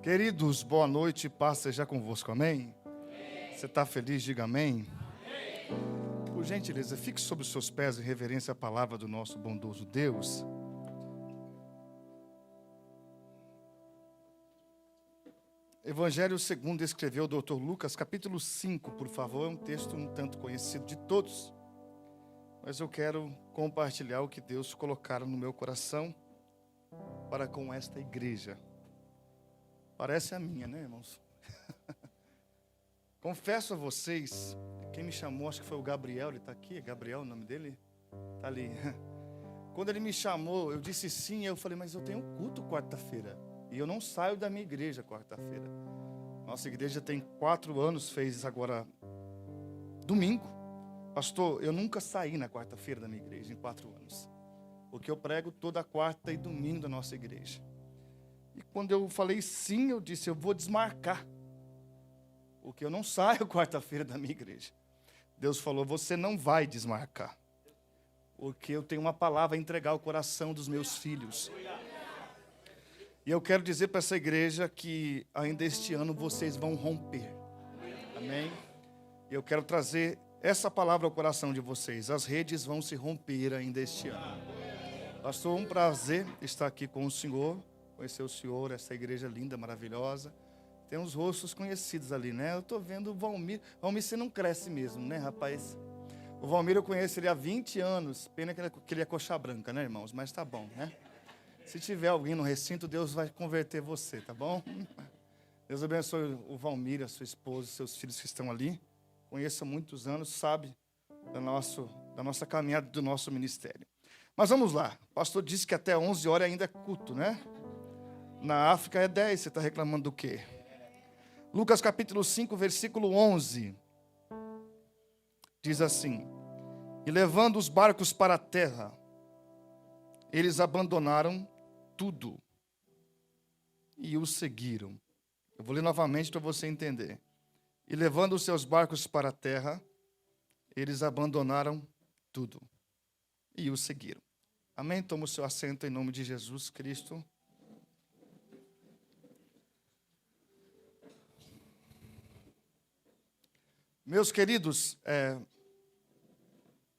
Queridos, boa noite, paz seja convosco, amém? Você está feliz? Diga amém. Por gentileza, fique sobre os seus pés em reverência à palavra do nosso bondoso Deus. Evangelho segundo escreveu o Dr. Lucas, capítulo 5, por favor, é um texto um tanto conhecido de todos, mas eu quero compartilhar o que Deus colocaram no meu coração para com esta igreja. Parece a minha, né, irmãos? Confesso a vocês, quem me chamou, acho que foi o Gabriel, ele está aqui, é Gabriel o nome dele? Está ali. Quando ele me chamou, eu disse sim, eu falei, mas eu tenho culto quarta-feira, e eu não saio da minha igreja quarta-feira. Nossa igreja tem 4 anos, fez agora domingo. Pastor, eu nunca saí na quarta-feira da minha igreja, em 4 anos, porque eu prego toda quarta e domingo da nossa igreja. E quando eu falei sim, eu disse, eu vou desmarcar, porque eu não saio quarta-feira da minha igreja. Deus falou, você não vai desmarcar, porque eu tenho uma palavra a entregar ao coração dos meus filhos. E eu quero dizer para essa igreja que ainda este ano vocês vão romper. Amém? E eu quero trazer essa palavra ao coração de vocês. As redes vão se romper ainda este ano. Pastor, um prazer estar aqui com o senhor. Conhecer o senhor, essa igreja linda, maravilhosa. Tem uns rostos conhecidos ali, né? Eu estou vendo o Valmir. Valmir, você não cresce mesmo, né, rapaz? O Valmir eu conheço ele há 20 anos. Pena que ele é coxa branca, né, irmãos? Mas tá bom, né? Se tiver alguém no recinto, Deus vai converter você, tá bom? Deus abençoe o Valmir, a sua esposa, seus filhos que estão ali. Conheço há muitos anos, sabe da nossa caminhada, do nosso ministério. Mas vamos lá. O pastor disse que até 11 horas ainda é culto, né? Na África é 10, você está reclamando do quê? Lucas capítulo 5, versículo 11. Diz assim: E levando os barcos para a terra, eles abandonaram tudo e o seguiram. Eu vou ler novamente para você entender. E levando os seus barcos para a terra, eles abandonaram tudo e o seguiram. Amém? Toma o seu assento em nome de Jesus Cristo. Meus queridos,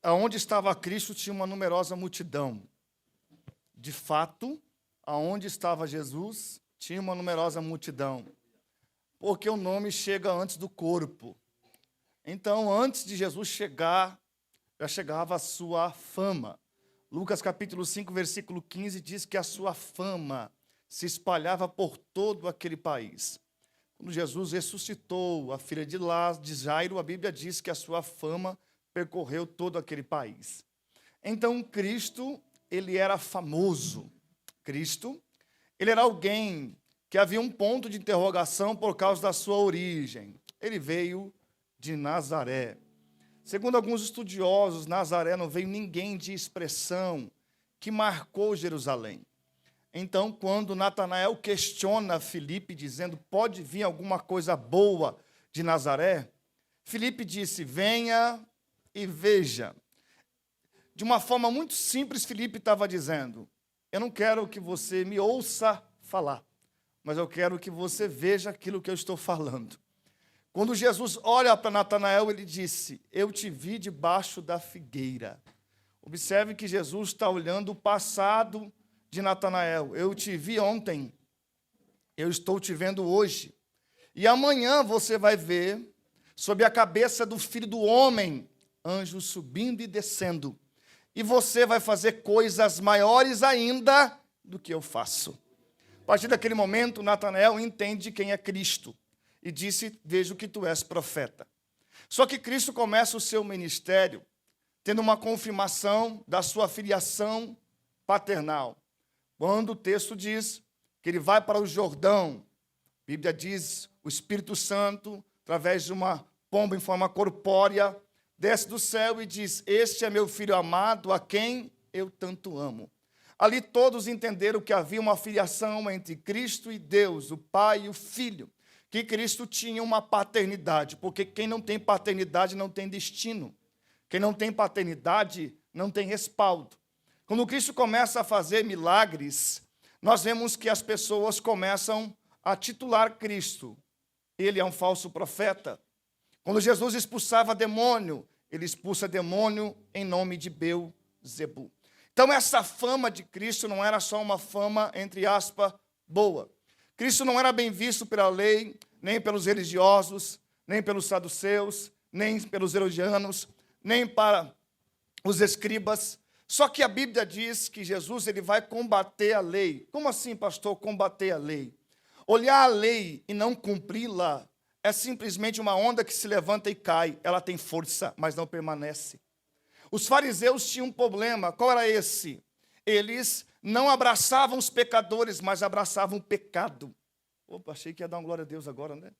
aonde estava Cristo tinha uma numerosa multidão. De fato, aonde estava Jesus tinha uma numerosa multidão. Porque o nome chega antes do corpo. Então, antes de Jesus chegar, já chegava a sua fama. Lucas capítulo 5, versículo 15 diz que a sua fama se espalhava por todo aquele país. Quando Jesus ressuscitou a filha de Jairo, a Bíblia diz que a sua fama percorreu todo aquele país. Então, Cristo, ele era famoso. Cristo, ele era alguém que havia um ponto de interrogação por causa da sua origem. Ele veio de Nazaré. Segundo alguns estudiosos, Nazaré não veio ninguém de expressão que marcou Jerusalém. Então, quando Natanael questiona Filipe, dizendo, pode vir alguma coisa boa de Nazaré? Filipe disse, venha e veja. De uma forma muito simples, Filipe estava dizendo, eu não quero que você me ouça falar, mas eu quero que você veja aquilo que eu estou falando. Quando Jesus olha para Natanael, ele disse, eu te vi debaixo da figueira. Observe que Jesus está olhando o passado de Natanael. Eu te vi ontem, eu estou te vendo hoje. E amanhã você vai ver, sob a cabeça do Filho do Homem, anjos subindo e descendo. E você vai fazer coisas maiores ainda do que eu faço. A partir daquele momento, Natanael entende quem é Cristo. E disse, vejo que tu és profeta. Só que Cristo começa o seu ministério tendo uma confirmação da sua filiação paternal. Quando o texto diz que ele vai para o Jordão, a Bíblia diz, o Espírito Santo, através de uma pomba em forma corpórea, desce do céu e diz, este é meu filho amado, a quem eu tanto amo. Ali todos entenderam que havia uma filiação entre Cristo e Deus, o Pai e o Filho, que Cristo tinha uma paternidade, porque quem não tem paternidade não tem destino. Quem não tem paternidade não tem respaldo. Quando Cristo começa a fazer milagres, nós vemos que as pessoas começam a titular Cristo, ele é um falso profeta. Quando Jesus expulsava demônio, ele expulsa demônio em nome de Beelzebu. Então essa fama de Cristo não era só uma fama, entre aspas, boa. Cristo não era bem visto pela lei, nem pelos religiosos, nem pelos saduceus, nem pelos herodianos, nem para os escribas. Só que a Bíblia diz que Jesus ele vai combater a lei. Como assim, pastor, combater a lei? Olhar a lei e não cumpri-la é simplesmente uma onda que se levanta e cai. Ela tem força, mas não permanece. Os fariseus tinham um problema. Qual era esse? Eles não abraçavam os pecadores, mas abraçavam o pecado. Opa, achei que ia dar uma glória a Deus agora, né?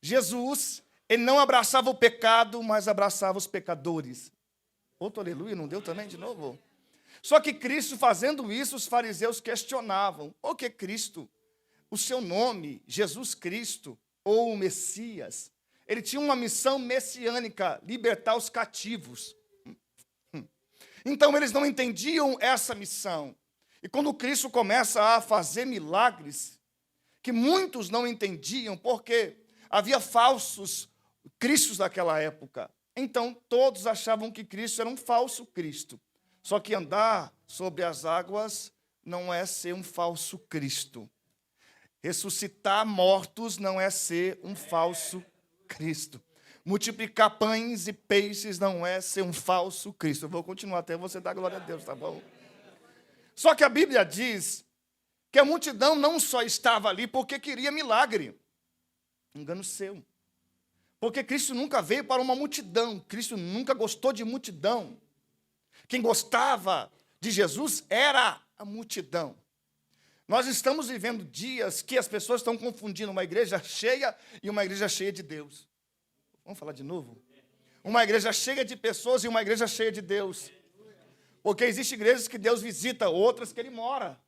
Jesus, ele não abraçava o pecado, mas abraçava os pecadores. Outro aleluia, não deu também de novo? Só que Cristo, fazendo isso, os fariseus questionavam. O que é Cristo? O seu nome, Jesus Cristo, ou o Messias, ele tinha uma missão messiânica, libertar os cativos. Então, eles não entendiam essa missão. E quando Cristo começa a fazer milagres, que muitos não entendiam, porque havia falsos cristos naquela época. Então, todos achavam que Cristo era um falso Cristo. Só que andar sobre as águas não é ser um falso Cristo. Ressuscitar mortos não é ser um falso Cristo. Multiplicar pães e peixes não é ser um falso Cristo. Eu vou continuar até você dar glória a Deus, tá bom? Só que a Bíblia diz que a multidão não só estava ali porque queria milagre. Engano seu. Porque Cristo nunca veio para uma multidão. Cristo nunca gostou de multidão. Quem gostava de Jesus era a multidão. Nós estamos vivendo dias que as pessoas estão confundindo uma igreja cheia e uma igreja cheia de Deus. Vamos falar de novo? Uma igreja cheia de pessoas e uma igreja cheia de Deus. Porque existem igrejas que Deus visita, outras que Ele mora.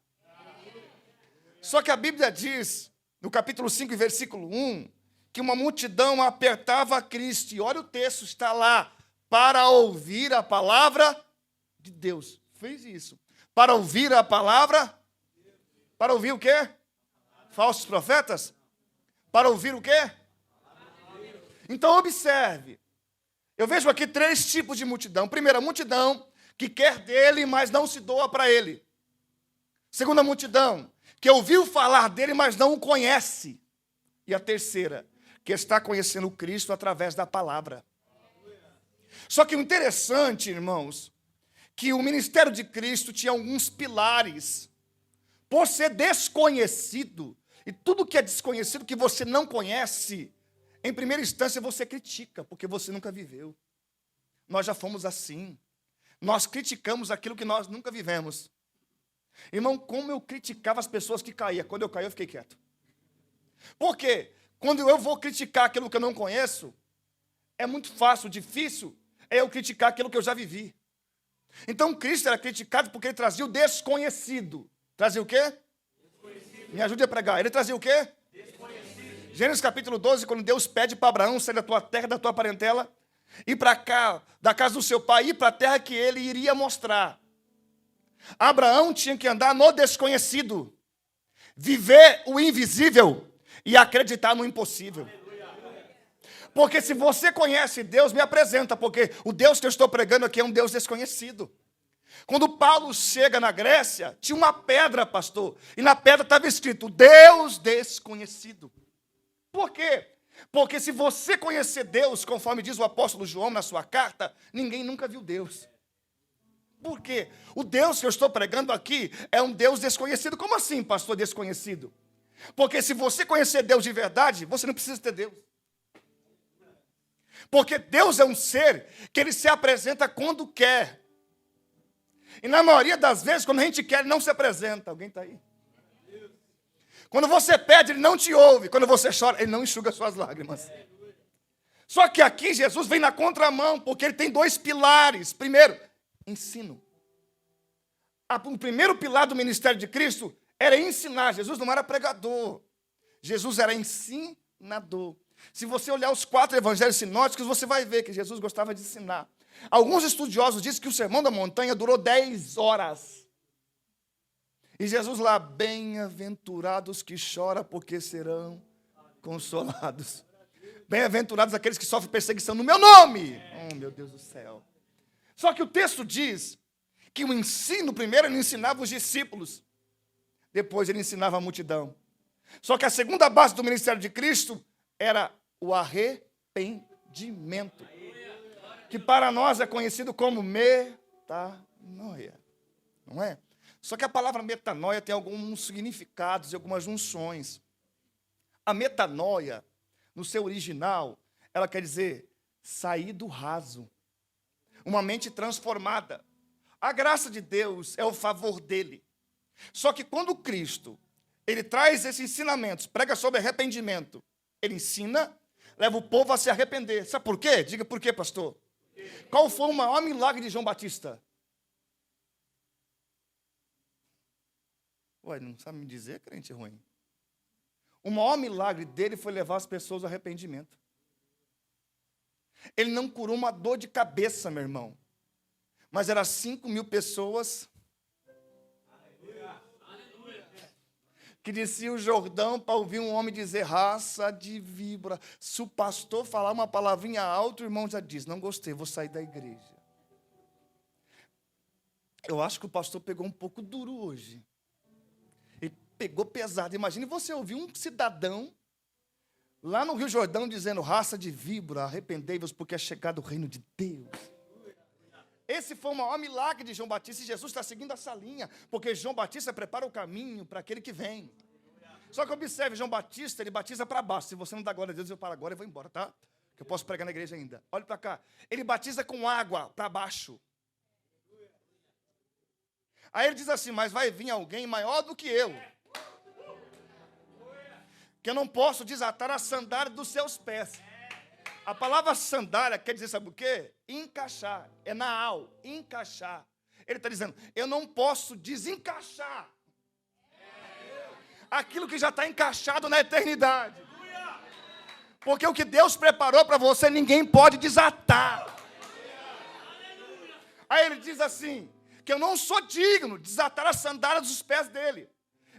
Só que a Bíblia diz, no capítulo 5, versículo 1, que uma multidão apertava a Cristo. E olha o texto, está lá, para ouvir a palavra de Deus. Fez isso. Para ouvir a palavra. Para ouvir o quê? Falsos profetas? Para ouvir o quê? Então, observe. Eu vejo aqui 3 tipos de multidão. Primeira, a multidão que quer dele, mas não se doa para ele. Segunda multidão, que ouviu falar dele, mas não o conhece. E a terceira, que está conhecendo Cristo através da palavra. Só que o interessante, irmãos, que o ministério de Cristo tinha alguns pilares. Por ser desconhecido, e tudo que é desconhecido, que você não conhece, em primeira instância você critica, porque você nunca viveu. Nós já fomos assim. Nós criticamos aquilo que nós nunca vivemos. Irmão, como eu criticava as pessoas que caíam. Quando eu caí, eu fiquei quieto. Por quê? Quando eu vou criticar aquilo que eu não conheço, é muito fácil, difícil é eu criticar aquilo que eu já vivi. Então, Cristo era criticado porque ele trazia o desconhecido. Trazia o quê? Desconhecido. Me ajude a pregar. Ele trazia o quê? Desconhecido. Gênesis capítulo 12, quando Deus pede para Abraão sair da tua terra, da tua parentela, ir para cá, da casa do seu pai, ir para a terra que ele iria mostrar. Abraão tinha que andar no desconhecido, viver o invisível e acreditar no impossível. Porque se você conhece Deus, me apresenta, porque o Deus que eu estou pregando aqui é um Deus desconhecido. Quando Paulo chega na Grécia, tinha uma pedra, pastor, e na pedra estava escrito, Deus desconhecido. Por quê? Porque se você conhecer Deus, conforme diz o apóstolo João na sua carta, ninguém nunca viu Deus. Por quê? O Deus que eu estou pregando aqui é um Deus desconhecido. Como assim, pastor, desconhecido? Porque se você conhecer Deus de verdade, você não precisa ter Deus. Porque Deus é um ser que ele se apresenta quando quer. E na maioria das vezes, quando a gente quer, ele não se apresenta. Alguém está aí? Quando você pede, ele não te ouve. Quando você chora, ele não enxuga suas lágrimas. Só que aqui Jesus vem na contramão, porque ele tem 2 pilares. Primeiro, ensino. O primeiro pilar do ministério de Cristo era ensinar. Jesus não era pregador. Jesus era ensinador. Se você olhar os 4 evangelhos sinóticos, você vai ver que Jesus gostava de ensinar. Alguns estudiosos dizem que o Sermão da Montanha durou 10 horas. E Jesus lá, bem-aventurados que choram, porque serão consolados. Bem-aventurados aqueles que sofrem perseguição no meu nome. Oh, meu Deus do céu. Só que o texto diz que o ensino, primeiro ele ensinava os discípulos, depois ele ensinava a multidão. Só que a segunda base do ministério de Cristo era o arrependimento, que para nós é conhecido como metanoia, não é? Só que a palavra metanoia tem alguns significados e algumas junções. A metanoia, no seu original, ela quer dizer sair do raso, uma mente transformada. A graça de Deus é o favor dele. Só que quando Cristo, ele traz esses ensinamentos, prega sobre arrependimento, ele ensina, leva o povo a se arrepender. Sabe por quê? Diga por quê, pastor. Qual foi o maior milagre de João Batista? Ué, não sabe me dizer, crente ruim? O maior milagre dele foi levar as pessoas ao arrependimento. Ele não curou uma dor de cabeça, meu irmão. Mas eram 5.000 pessoas que desciam o Jordão para ouvir um homem dizer raça de víbora. Se o pastor falar uma palavrinha alta, o irmão já diz, não gostei, vou sair da igreja. Eu acho que o pastor pegou um pouco duro hoje. Ele pegou pesado. Imagine você ouvir um cidadão lá no Rio Jordão dizendo raça de víbora, arrependei-vos porque é chegado o reino de Deus. Esse foi o maior milagre de João Batista e Jesus está seguindo essa linha, porque João Batista prepara o caminho para aquele que vem. Só que observe, João Batista, ele batiza para baixo. Se você não dá glória a Deus, eu paro agora e vou embora, tá? Que eu posso pregar na igreja ainda. Olha para cá. Ele batiza com água para baixo. Aí ele diz assim, mas vai vir alguém maior do que eu, que eu não posso desatar a sandália dos seus pés. A palavra sandália quer dizer, sabe o quê? Encaixar. É naal, encaixar. Ele está dizendo, eu não posso desencaixar aquilo que já está encaixado na eternidade. Porque o que Deus preparou para você, ninguém pode desatar. Aí ele diz assim, que eu não sou digno de desatar a sandália dos pés dele.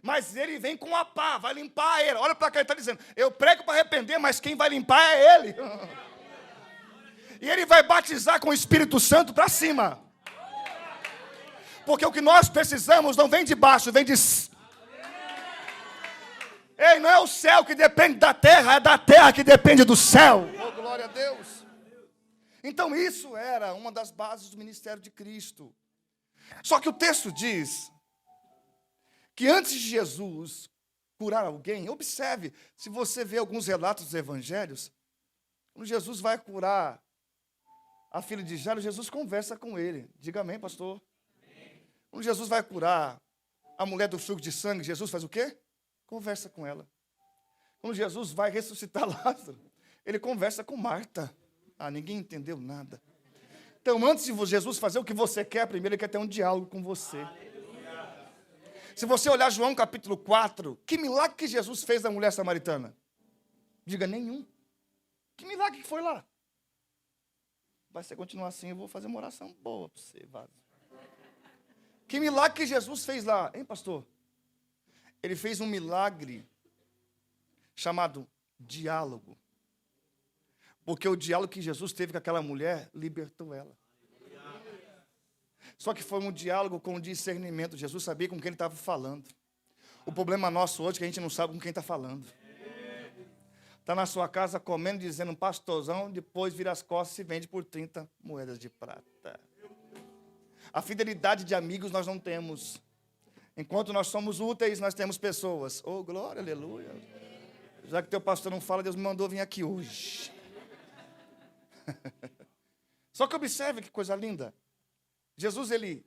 Mas ele vem com a pá, vai limpar ele. Olha para cá, ele está dizendo, eu prego para arrepender, mas quem vai limpar é ele. E ele vai batizar com o Espírito Santo para cima. Porque o que nós precisamos não vem de baixo, vem de... Ei, não é o céu que depende da terra, é da terra que depende do céu. Oh, glória a Deus. Então isso era uma das bases do ministério de Cristo. Só que o texto diz que antes de Jesus curar alguém, observe, se você vê alguns relatos dos evangelhos, quando Jesus vai curar a filha de Jairo, Jesus conversa com ele. Diga amém, pastor. Amém. Quando Jesus vai curar a mulher do fluxo de sangue, Jesus faz o quê? Conversa com ela. Quando Jesus vai ressuscitar Lázaro, ele conversa com Marta. Ah, ninguém entendeu nada. Então, antes de Jesus fazer o que você quer, primeiro ele quer ter um diálogo com você. Se você olhar João capítulo 4, que milagre que Jesus fez da mulher samaritana? Diga, nenhum. Que milagre que foi lá? Vai ser continuar assim, eu vou fazer uma oração boa para você, vaso. Que milagre que Jesus fez lá, hein, pastor? Ele fez um milagre chamado diálogo. Porque o diálogo que Jesus teve com aquela mulher libertou ela. Só que foi um diálogo com discernimento. Jesus sabia com quem ele estava falando. O problema nosso hoje é que a gente não sabe com quem está falando. Está na sua casa comendo, dizendo um pastorzão, depois vira as costas e se vende por 30 moedas de prata. A fidelidade de amigos nós não temos. Enquanto nós somos úteis, nós temos pessoas. Oh, glória, aleluia. Já que teu pastor não fala, Deus me mandou vir aqui hoje. Só que observe que coisa linda. Jesus, ele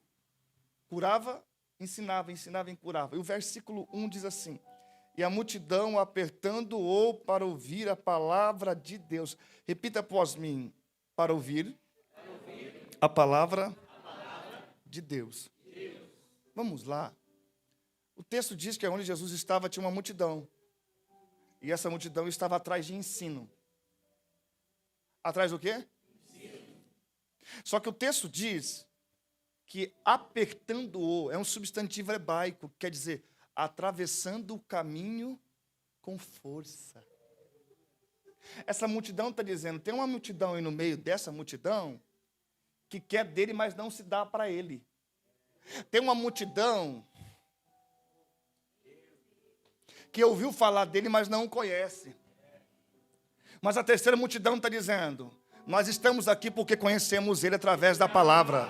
curava, ensinava e curava. E o versículo 1 diz assim, e a multidão apertando-o para ouvir a palavra de Deus. Repita após mim, para ouvir a palavra de Deus. Vamos lá. O texto diz que onde Jesus estava tinha uma multidão. E essa multidão estava atrás de ensino. Atrás do quê? Ensino. Só que o texto diz que apertando-o é um substantivo hebraico, que quer dizer atravessando o caminho com força. Essa multidão está dizendo, tem uma multidão aí no meio dessa multidão que quer dele, mas não se dá para ele. Tem uma multidão que ouviu falar dele, mas não o conhece. Mas a terceira multidão está dizendo, nós estamos aqui porque conhecemos ele através da palavra.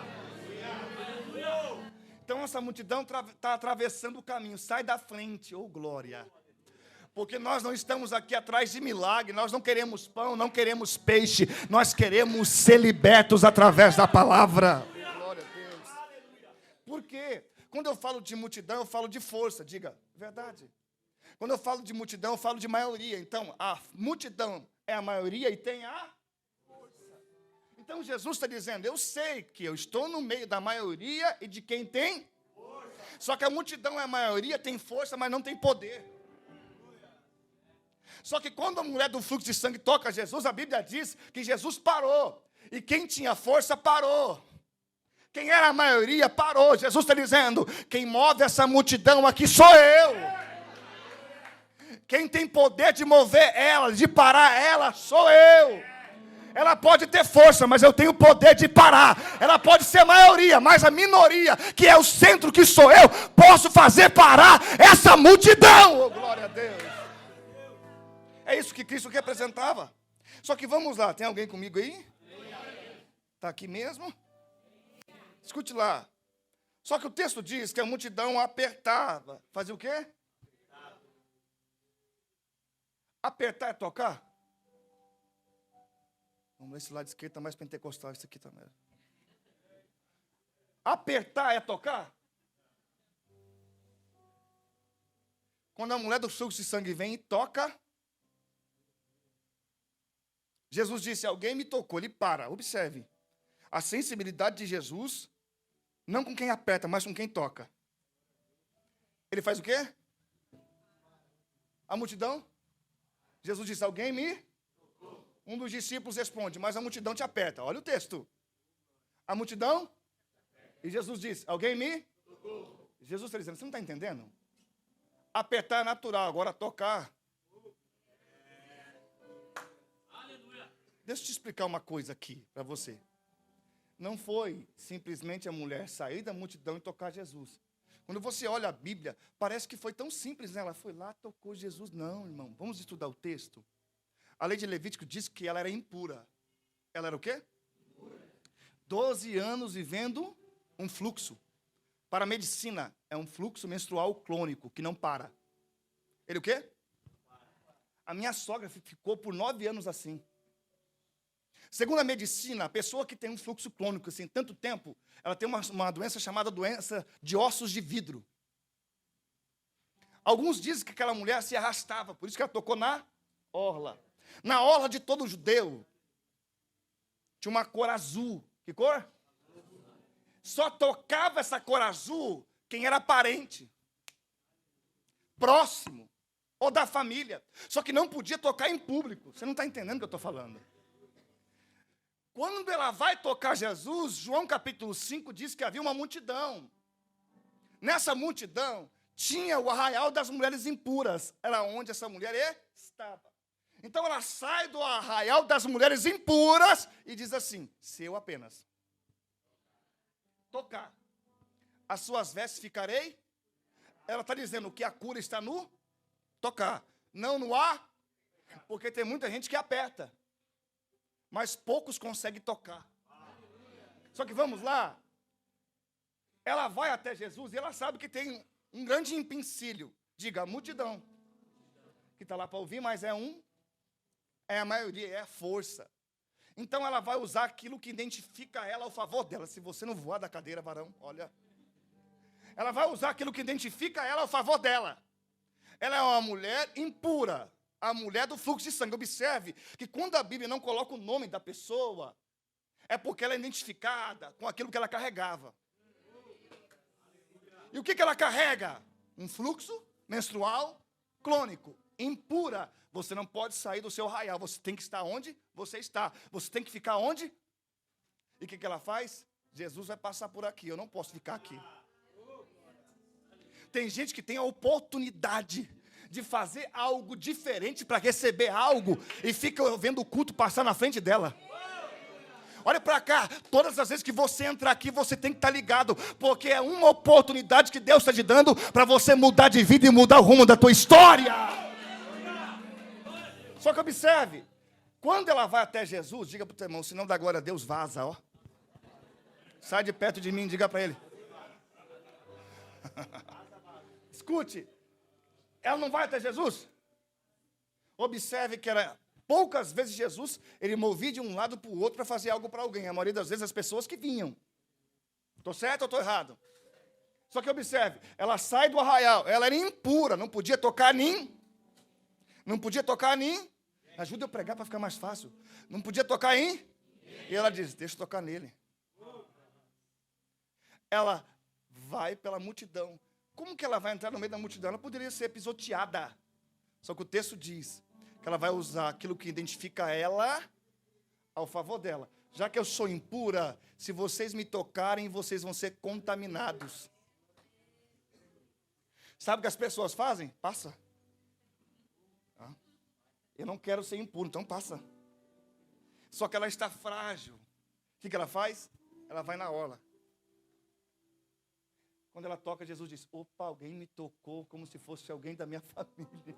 Então essa multidão está atravessando o caminho, sai da frente, oh glória. Porque nós não estamos aqui atrás de milagre, nós não queremos pão, não queremos peixe, nós queremos ser libertos através da palavra. Glória a Deus. Por quê? Quando eu falo de multidão, eu falo de força, diga, verdade. Quando eu falo de multidão, eu falo de maioria. Então, a multidão é a maioria e tem a força. Então, Jesus está dizendo, eu sei que eu estou no meio da maioria e de quem tem força. Só que a multidão é a maioria, tem força, mas não tem poder. Só que quando a mulher do fluxo de sangue toca Jesus, a Bíblia diz que Jesus parou. E quem tinha força, parou. Quem era a maioria, parou. Jesus está dizendo, quem move essa multidão aqui sou eu. Quem tem poder de mover ela, de parar ela, sou eu. Ela pode ter força, mas eu tenho poder de parar. Ela pode ser a maioria, mas a minoria, que é o centro que sou eu, posso fazer parar essa multidão. Oh, glória a Deus. É isso que Cristo representava. Só que vamos lá, tem alguém comigo aí? Está aqui mesmo? Escute lá. Só que o texto diz que a multidão apertava. Fazia o quê? Apertar é tocar? Vamos ver, esse lado esquerdo está mais pentecostal, isso aqui também. Apertar é tocar? Quando a mulher do fluxo de sangue vem e toca, Jesus disse, alguém me tocou, ele para, observe. A sensibilidade de Jesus, não com quem aperta, mas com quem toca. Ele faz o quê? A multidão? Jesus disse, alguém me tocou. Um dos discípulos responde, mas a multidão te aperta. Olha o texto. A multidão? E Jesus disse, alguém me tocou. Jesus está dizendo, você não está entendendo? Apertar é natural, agora tocar. Deixa eu te explicar uma coisa aqui para você. Não foi simplesmente a mulher sair da multidão e tocar Jesus. Quando você olha a Bíblia, parece que foi tão simples, né? Ela foi lá, tocou Jesus. Não, irmão, vamos estudar o texto. A lei de Levítico diz que ela era impura. Ela era o quê? Impura. 12 anos vivendo um fluxo. Para a medicina, é um fluxo menstrual crônico, que não para. Ele o quê? A minha sogra ficou por 9 anos assim. Segundo a medicina, a pessoa que tem um fluxo crônico, assim, tanto tempo, ela tem uma doença chamada doença de ossos de vidro. Alguns dizem que aquela mulher se arrastava, por isso que ela tocou na orla. Na orla de todo judeu, tinha uma cor azul. Que cor? Só tocava essa cor azul quem era parente, próximo, ou da família. Só que não podia tocar em público. Você não está entendendo o que eu estou falando. Quando ela vai tocar Jesus, João capítulo 5 diz que havia uma multidão. Nessa multidão, tinha o arraial das mulheres impuras. Era onde essa mulher estava. Então ela sai do arraial das mulheres impuras e diz assim, seu apenas. Tocar. As suas vestes ficarei. Ela está dizendo que a cura está no tocar, não no ar. Porque tem muita gente que aperta. Mas poucos conseguem tocar. Só que vamos lá. Ela vai até Jesus e ela sabe que tem um grande empecilho. Diga, a multidão. Que está lá para ouvir, mas é a maioria, é a força. Então ela vai usar aquilo que identifica ela ao favor dela. Se você não voar da cadeira, varão, olha. Ela vai usar aquilo que identifica ela ao favor dela. Ela é uma mulher impura. A mulher do fluxo de sangue. Observe que quando a Bíblia não coloca o nome da pessoa, é porque ela é identificada com aquilo que ela carregava. E o que ela carrega? Um fluxo menstrual crônico, impura. Você não pode sair do seu arraial, você tem que estar onde você está. Você tem que ficar onde? E o que ela faz? Jesus vai passar por aqui, eu não posso ficar aqui. Tem gente que tem a oportunidade de fazer algo diferente para receber algo e fica vendo o culto passar na frente dela. Olha para cá, todas as vezes que você entrar aqui, você tem que estar ligado, porque é uma oportunidade que Deus está te dando para você mudar de vida e mudar o rumo da tua história. Só que observe, quando ela vai até Jesus, diga para o teu irmão, se não dá glória a Deus, vaza, ó. Sai de perto de mim, diga para ele. Escute, ela não vai até Jesus? Observe que era poucas vezes Jesus, ele movia de um lado para o outro para fazer algo para alguém. A maioria das vezes as pessoas que vinham. Estou certo ou estou errado? Só que observe, ela sai do arraial, ela era impura, não podia tocar nem. Não podia tocar nem. Ajuda eu a pregar para ficar mais fácil. Não podia tocar em. E ela diz, deixa eu tocar nele. Ela vai pela multidão. Como que ela vai entrar no meio da multidão? Ela poderia ser pisoteada. Só que o texto diz que ela vai usar aquilo que identifica ela ao favor dela. Já que eu sou impura, se vocês me tocarem, vocês vão ser contaminados. Sabe o que as pessoas fazem? Passa. Eu não quero ser impuro, então passa. Só que ela está frágil. O que ela faz? Ela vai na orla. Quando ela toca, Jesus diz, opa, alguém me tocou como se fosse alguém da minha família.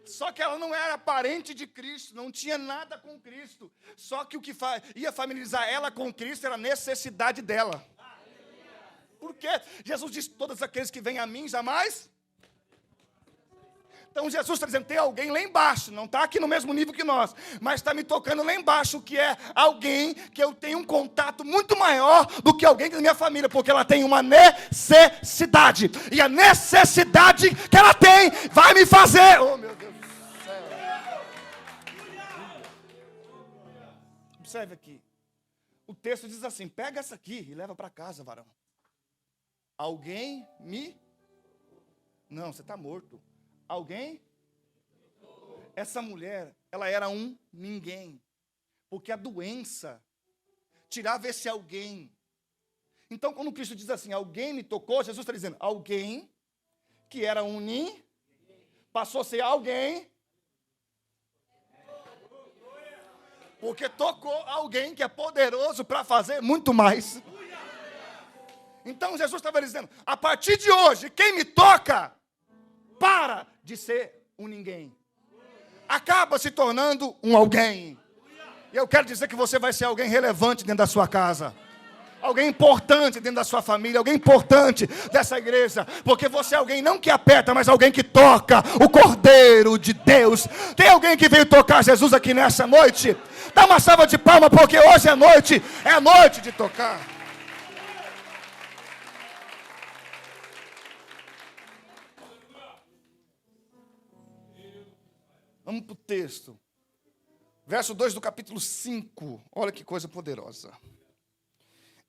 Só que ela não era parente de Cristo, não tinha nada com Cristo. Só que o que ia familiarizar ela com Cristo era a necessidade dela. Por quê? Jesus disse, todos aqueles que vêm a mim, jamais... Então Jesus está dizendo, tem alguém lá embaixo, não está aqui no mesmo nível que nós, mas está me tocando lá embaixo, que é alguém que eu tenho um contato muito maior do que alguém da minha família, porque ela tem uma necessidade, e a necessidade que ela tem vai me fazer, oh meu Deus do céu. Observe aqui, o texto diz assim, pega essa aqui e leva para casa, varão. Alguém me... Não, você está morto. Alguém? Essa mulher, ela era um ninguém. Porque a doença tirava esse alguém. Então, quando Cristo diz assim, alguém me tocou, Jesus está dizendo, alguém que era um ninguém, passou a ser alguém, porque tocou alguém que é poderoso para fazer muito mais. Então, Jesus estava dizendo, a partir de hoje, quem me toca, para de ser um ninguém. Acaba se tornando um alguém. E eu quero dizer que você vai ser alguém relevante dentro da sua casa. Alguém importante dentro da sua família. Alguém importante dessa igreja. Porque você é alguém não que aperta, mas alguém que toca o Cordeiro de Deus. Tem alguém que veio tocar Jesus aqui nessa noite? Dá uma salva de palmas, porque hoje é noite de tocar. Vamos para o texto. Verso 2 do capítulo 5. Olha que coisa poderosa.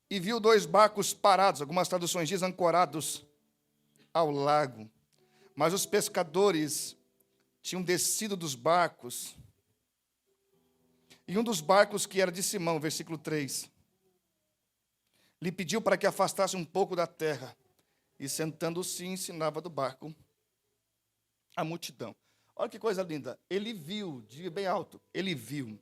E viu 2 barcos parados, algumas traduções dizem ancorados ao lago. Mas os pescadores tinham descido dos barcos. E um dos barcos, que era de Simão, versículo 3, lhe pediu para que afastasse um pouco da terra. E sentando-se, ensinava do barco a multidão. Olha que coisa linda. Ele viu, diga bem alto, ele viu.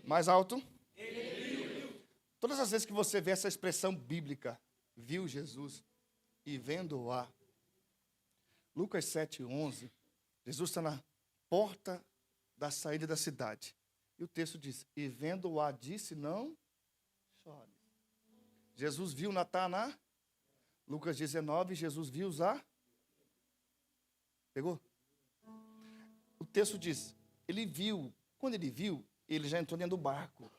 Mais alto. Ele viu. Todas as vezes que você vê essa expressão bíblica, viu Jesus e vendo-o. Lucas 7:11, Jesus está na porta da saída da cidade. E o texto diz, e vendo-o disse, não chore. Jesus viu Natanael. Lucas 19, Jesus viu Zá. Pegou? O texto diz, ele viu. Quando ele viu, ele já entrou dentro do barco.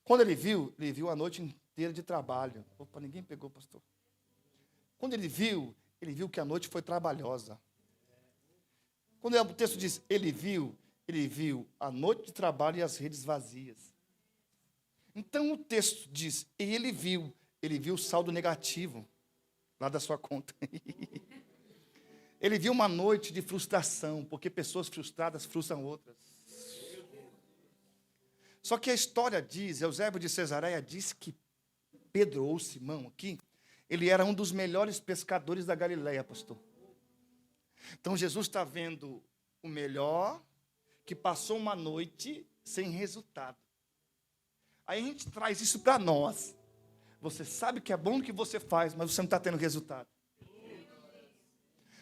Quando ele viu a noite inteira de trabalho. Opa, ninguém pegou, pastor. Quando ele viu que a noite foi trabalhosa. Quando o texto diz, ele viu a noite de trabalho e as redes vazias. Então o texto diz, e ele viu o saldo negativo lá da sua conta. Ele viu uma noite de frustração, porque pessoas frustradas frustram outras. Só que a história diz, Eusébio de Cesareia diz que Pedro, ou Simão aqui, ele era um dos melhores pescadores da Galileia, pastor. Então Jesus está vendo o melhor, que passou uma noite sem resultado. Aí a gente traz isso para nós. Você sabe que é bom o que você faz, mas você não está tendo resultado.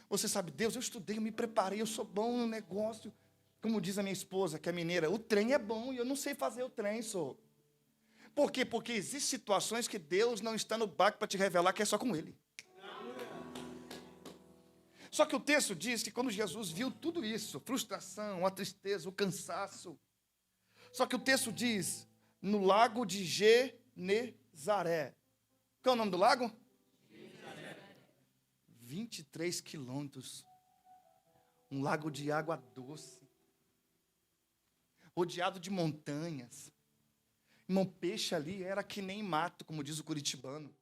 Você sabe, Deus, eu estudei, eu me preparei, eu sou bom no negócio. Como diz a minha esposa, que é mineira, o trem é bom e eu não sei fazer o trem, sou. Por quê? Porque existem situações que Deus não está no barco para te revelar que é só com Ele. Só que o texto diz que quando Jesus viu tudo isso, frustração, a tristeza, o cansaço, só que o texto diz, no lago de Genezaré. Qual é o nome do lago? Genezaré. 23 quilômetros. Um lago de água doce. Rodeado de montanhas. Irmão, peixe ali era que nem mato, como diz o curitibano.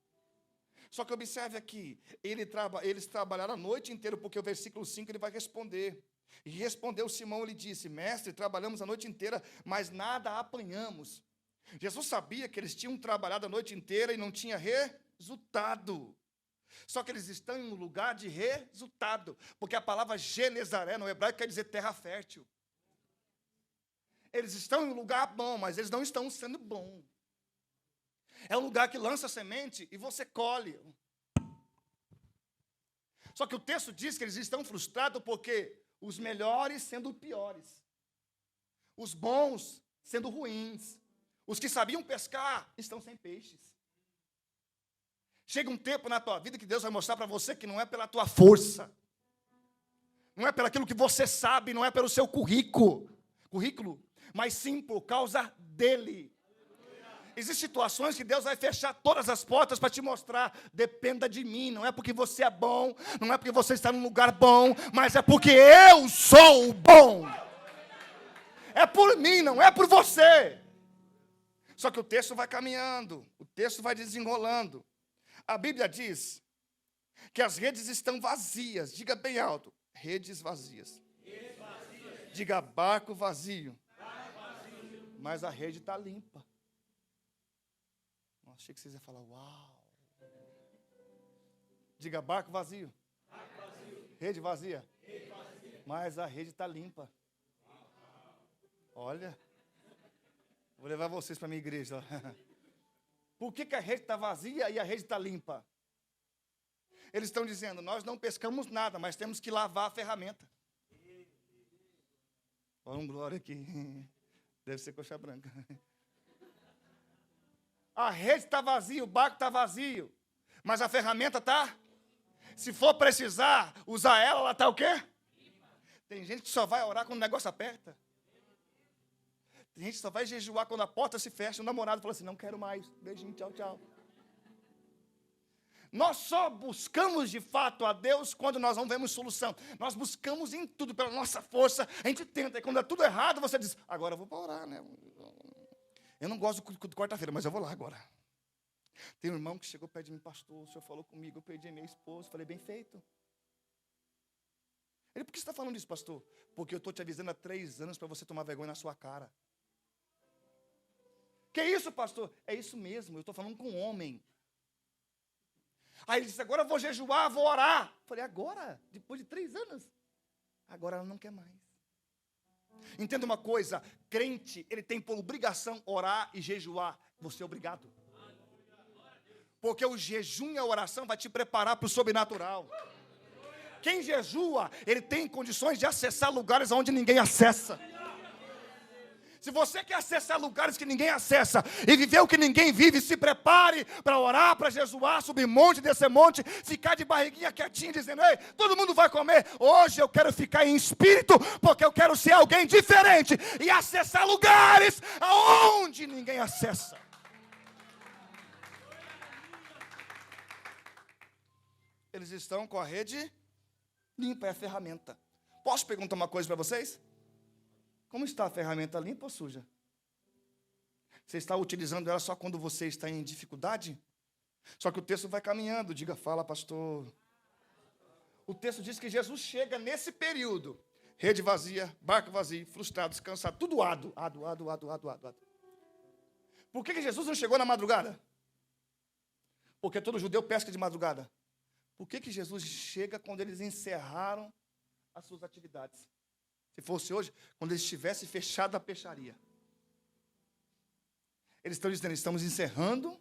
Só que observe aqui, eles trabalharam a noite inteira, porque o versículo 5 ele vai responder. E respondeu Simão, ele disse, mestre, trabalhamos a noite inteira, mas nada apanhamos. Jesus sabia que eles tinham trabalhado a noite inteira e não tinha resultado. Só que eles estão em um lugar de resultado, porque a palavra Genezaré no hebraico quer dizer terra fértil. Eles estão em um lugar bom, mas eles não estão sendo bons. É um lugar que lança semente e você colhe. Só que o texto diz que eles estão frustrados porque os melhores sendo piores. Os bons sendo ruins. Os que sabiam pescar estão sem peixes. Chega um tempo na tua vida que Deus vai mostrar para você que não é pela tua força. Não é pelo aquilo que você sabe, não é pelo seu currículo, mas sim por causa dele. Existem situações que Deus vai fechar todas as portas para te mostrar, dependa de mim, não é porque você é bom, não é porque você está num lugar bom, mas é porque eu sou o bom. É por mim, não é por você. Só que o texto vai caminhando, o texto vai desenrolando. A Bíblia diz que as redes estão vazias, diga bem alto, redes vazias. Diga barco vazio. Mas a rede está limpa. Nossa, achei que vocês iam falar, uau. Diga barco vazio. Rede vazia. Mas a rede está limpa. Olha, vou levar vocês para a minha igreja. Por que a rede está vazia e a rede está limpa? Eles estão dizendo, nós não pescamos nada, mas temos que lavar a ferramenta. Olha um glória aqui. Deve ser coxa branca. A rede está vazia, o barco está vazio. Mas a ferramenta está. Se for precisar usar ela está o quê? Tem gente que só vai orar quando o negócio aperta. Tem gente que só vai jejuar quando a porta se fecha. O namorado fala assim, não quero mais. Beijinho, tchau, tchau. Nós só buscamos de fato a Deus quando nós não vemos solução. Nós buscamos em tudo pela nossa força. A gente tenta, e quando é tudo errado, você diz, agora eu vou para orar, né? Eu não gosto do quarta-feira, mas eu vou lá agora. Tem um irmão que chegou perto de mim, pastor, o senhor falou comigo, eu perdi minha esposa. Falei, bem feito. Ele, por que você está falando isso, pastor? Porque eu estou te avisando há 3 anos para você tomar vergonha na sua cara. Que isso, pastor? É isso mesmo, eu estou falando com um homem. Aí ele disse, agora eu vou jejuar, vou orar. Falei, agora? Depois de 3 anos? Agora ela não quer mais. Entenda uma coisa, crente, ele tem por obrigação orar e jejuar. Você é obrigado. Porque o jejum e a oração vai te preparar para o sobrenatural. Quem jejua, ele tem condições de acessar lugares onde ninguém acessa. Se você quer acessar lugares que ninguém acessa e viver o que ninguém vive, se prepare para orar, para jejuar, subir monte, descer monte, ficar de barriguinha quietinho, dizendo, ei, todo mundo vai comer. Hoje eu quero ficar em espírito, porque eu quero ser alguém diferente e acessar lugares aonde ninguém acessa. Eles estão com a rede limpa, é a ferramenta. Posso perguntar uma coisa para vocês? Como está a ferramenta, limpa ou suja? Você está utilizando ela só quando você está em dificuldade? Só que o texto vai caminhando, diga, fala pastor. O texto diz que Jesus chega nesse período, rede vazia, barco vazio, frustrados, cansados, tudo ado. Por que Jesus não chegou na madrugada? Porque todo judeu pesca de madrugada. Por que Jesus chega quando eles encerraram as suas atividades? Se fosse hoje, quando eles tivessem fechado a peixaria. Eles estão dizendo, estamos encerrando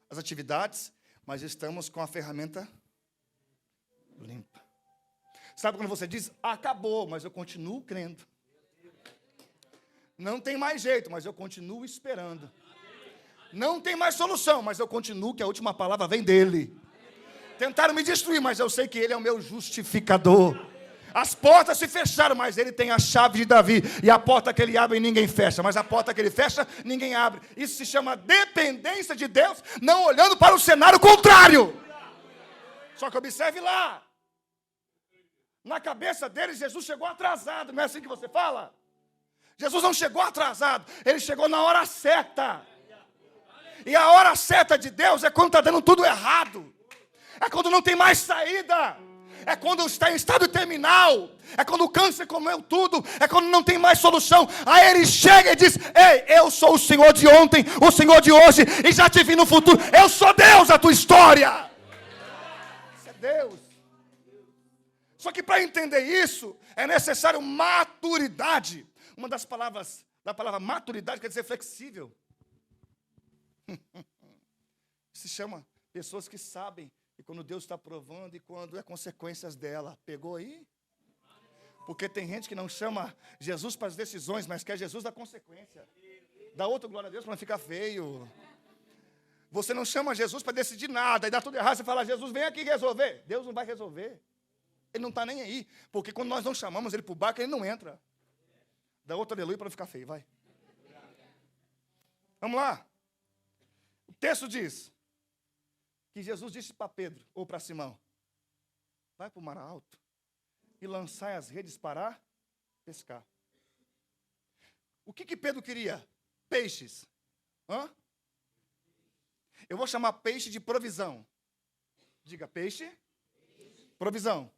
as atividades, mas estamos com a ferramenta limpa. Sabe quando você diz, acabou, mas eu continuo crendo. Não tem mais jeito, mas eu continuo esperando. Não tem mais solução, mas eu continuo, que a última palavra vem dele. Tentaram me destruir, mas eu sei que ele é o meu justificador. As portas se fecharam, mas ele tem a chave de Davi. E a porta que ele abre, ninguém fecha. Mas a porta que ele fecha, ninguém abre. Isso se chama dependência de Deus, não olhando para o cenário contrário. Só que observe lá. Na cabeça deles, Jesus chegou atrasado. Não é assim que você fala? Jesus não chegou atrasado. Ele chegou na hora certa. E a hora certa de Deus é quando está dando tudo errado. É quando não tem mais saída. É quando está em estado terminal. É quando o câncer comeu tudo. É quando não tem mais solução. Aí ele chega e diz, ei, eu sou o Senhor de ontem, o Senhor de hoje, e já te vi no futuro. Eu sou Deus, a tua história. Isso é Deus. Só que para entender isso, é necessário maturidade. Uma das palavras, da palavra maturidade, quer dizer flexível. Se chama pessoas que sabem e quando Deus está provando e quando é consequências dela. Pegou aí? Porque tem gente que não chama Jesus para as decisões, mas quer Jesus da consequência. Dá outra glória a Deus para não ficar feio. Você não chama Jesus para decidir nada, e dá tudo errado, você fala, Jesus, vem aqui resolver. Deus não vai resolver. Ele não está nem aí. Porque quando nós não chamamos ele para o barco, ele não entra. Dá outro aleluia para não ficar feio, vai. Vamos lá. O texto diz que Jesus disse para Pedro, ou para Simão, vai para o mar alto e lançai as redes para pescar. O que Pedro queria? Peixes. Hã? Eu vou chamar peixe de provisão. Diga, peixe, provisão.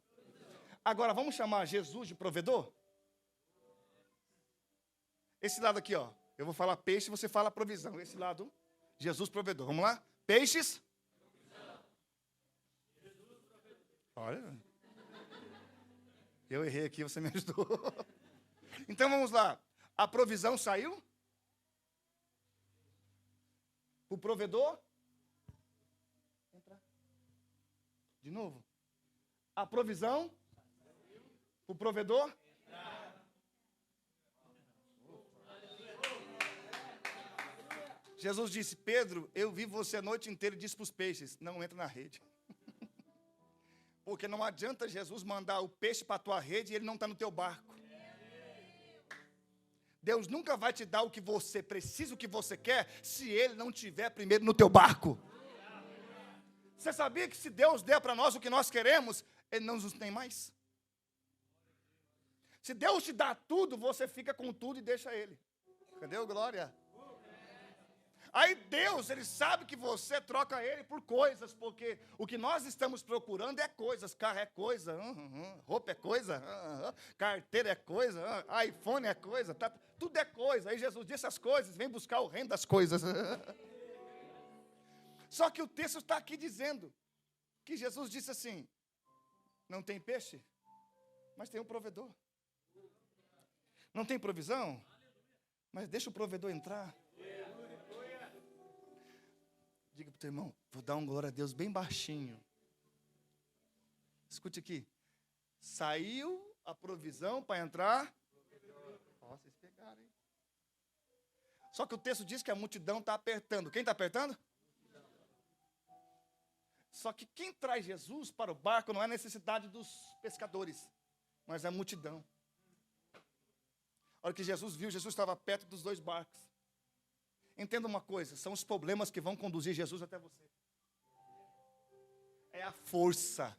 Agora, vamos chamar Jesus de provedor? Esse lado aqui, ó. Eu vou falar peixe, você fala provisão. Esse lado, Jesus provedor. Vamos lá? Peixes. Olha. Eu errei aqui, você me ajudou. Então vamos lá. A provisão saiu? O provedor? Entra. De novo. A provisão? O provedor? Jesus disse, Pedro, eu vi você a noite inteira e disse para os peixes, não entra na rede. Porque não adianta Jesus mandar o peixe para a tua rede e ele não está no teu barco. Deus nunca vai te dar o que você precisa, o que você quer, se ele não estiver primeiro no teu barco. Você sabia que se Deus der para nós o que nós queremos, ele não nos tem mais? Se Deus te dá tudo, você fica com tudo e deixa ele. Cadê o glória? Aí Deus, ele sabe que você troca ele por coisas, porque o que nós estamos procurando é coisas. Carro é coisa, roupa é coisa, carteira é coisa, iPhone é coisa, tudo é coisa. Aí Jesus disse as coisas, vem buscar o reino das coisas. Só que o texto está aqui dizendo que Jesus disse assim, não tem peixe, mas tem um provedor. Não tem provisão, mas deixa o provedor entrar. Diga para o teu irmão, vou dar um glória a Deus bem baixinho. Escute aqui. Saiu a provisão para entrar. Ó, vocês pegaram, hein? Só que o texto diz que a multidão está apertando. Quem está apertando? Só que quem traz Jesus para o barco não é a necessidade dos pescadores, mas a multidão. A hora que Jesus viu, Jesus estava perto dos dois barcos. Entenda uma coisa, são os problemas que vão conduzir Jesus até você. É a força.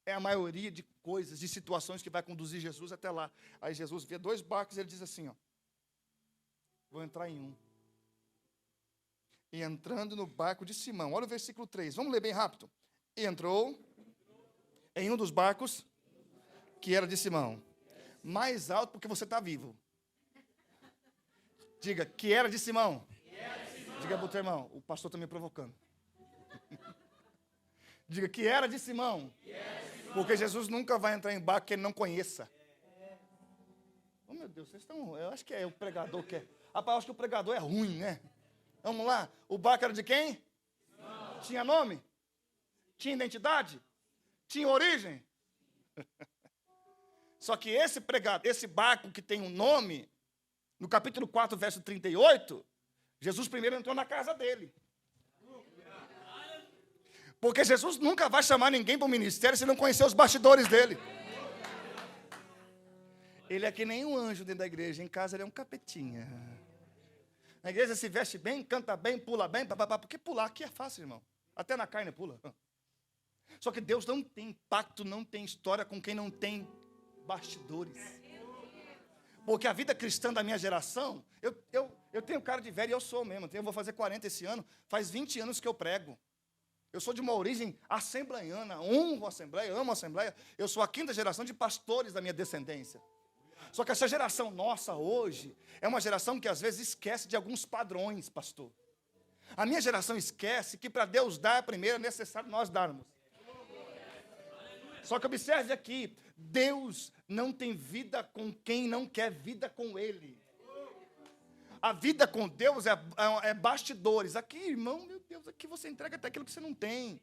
É a maioria de coisas, de situações que vai conduzir Jesus até lá. Aí Jesus vê dois barcos e ele diz assim, ó. Vou entrar em um. E entrando no barco de Simão. Olha o versículo 3. Vamos ler bem rápido. E entrou em um dos barcos que era de Simão. Mais alto porque você está vivo. Diga, que era de Simão. Diga para o teu irmão, o pastor está me provocando. Diga que era de Simão. Porque Jesus nunca vai entrar em barco que ele não conheça. Oh, meu Deus, vocês estão... Eu acho que é o pregador que é... Rapaz, eu acho que o pregador é ruim, né? Vamos lá. O barco era de quem? Não. Tinha nome? Tinha identidade? Tinha origem? Só que esse barco que tem um nome, no capítulo 4, verso 38, Jesus primeiro entrou na casa dele. Porque Jesus nunca vai chamar ninguém para o ministério se não conhecer os bastidores dele. Ele é que nem um anjo dentro da igreja. Em casa ele é um capetinha. Na igreja se veste bem, canta bem, pula bem. Porque pular aqui é fácil, irmão. Até na carne pula. Só que Deus não tem pacto, não tem história com quem não tem bastidores. Porque a vida cristã da minha geração, eu tenho cara de velho e eu sou mesmo. Eu vou fazer 40 esse ano. Faz 20 anos que eu prego. Eu sou de uma origem assembleiana. Honro a Assembleia, amo a Assembleia. Eu sou a 5ª geração de pastores da minha descendência. Só que essa geração nossa hoje é uma geração que às vezes esquece de alguns padrões, pastor. A minha geração esquece que para Deus dar primeiro é necessário nós darmos. Só que observe aqui, Deus não tem vida com quem não quer vida com Ele. A vida com Deus é bastidores. Aqui, irmão, meu Deus, aqui você entrega até aquilo que você não tem.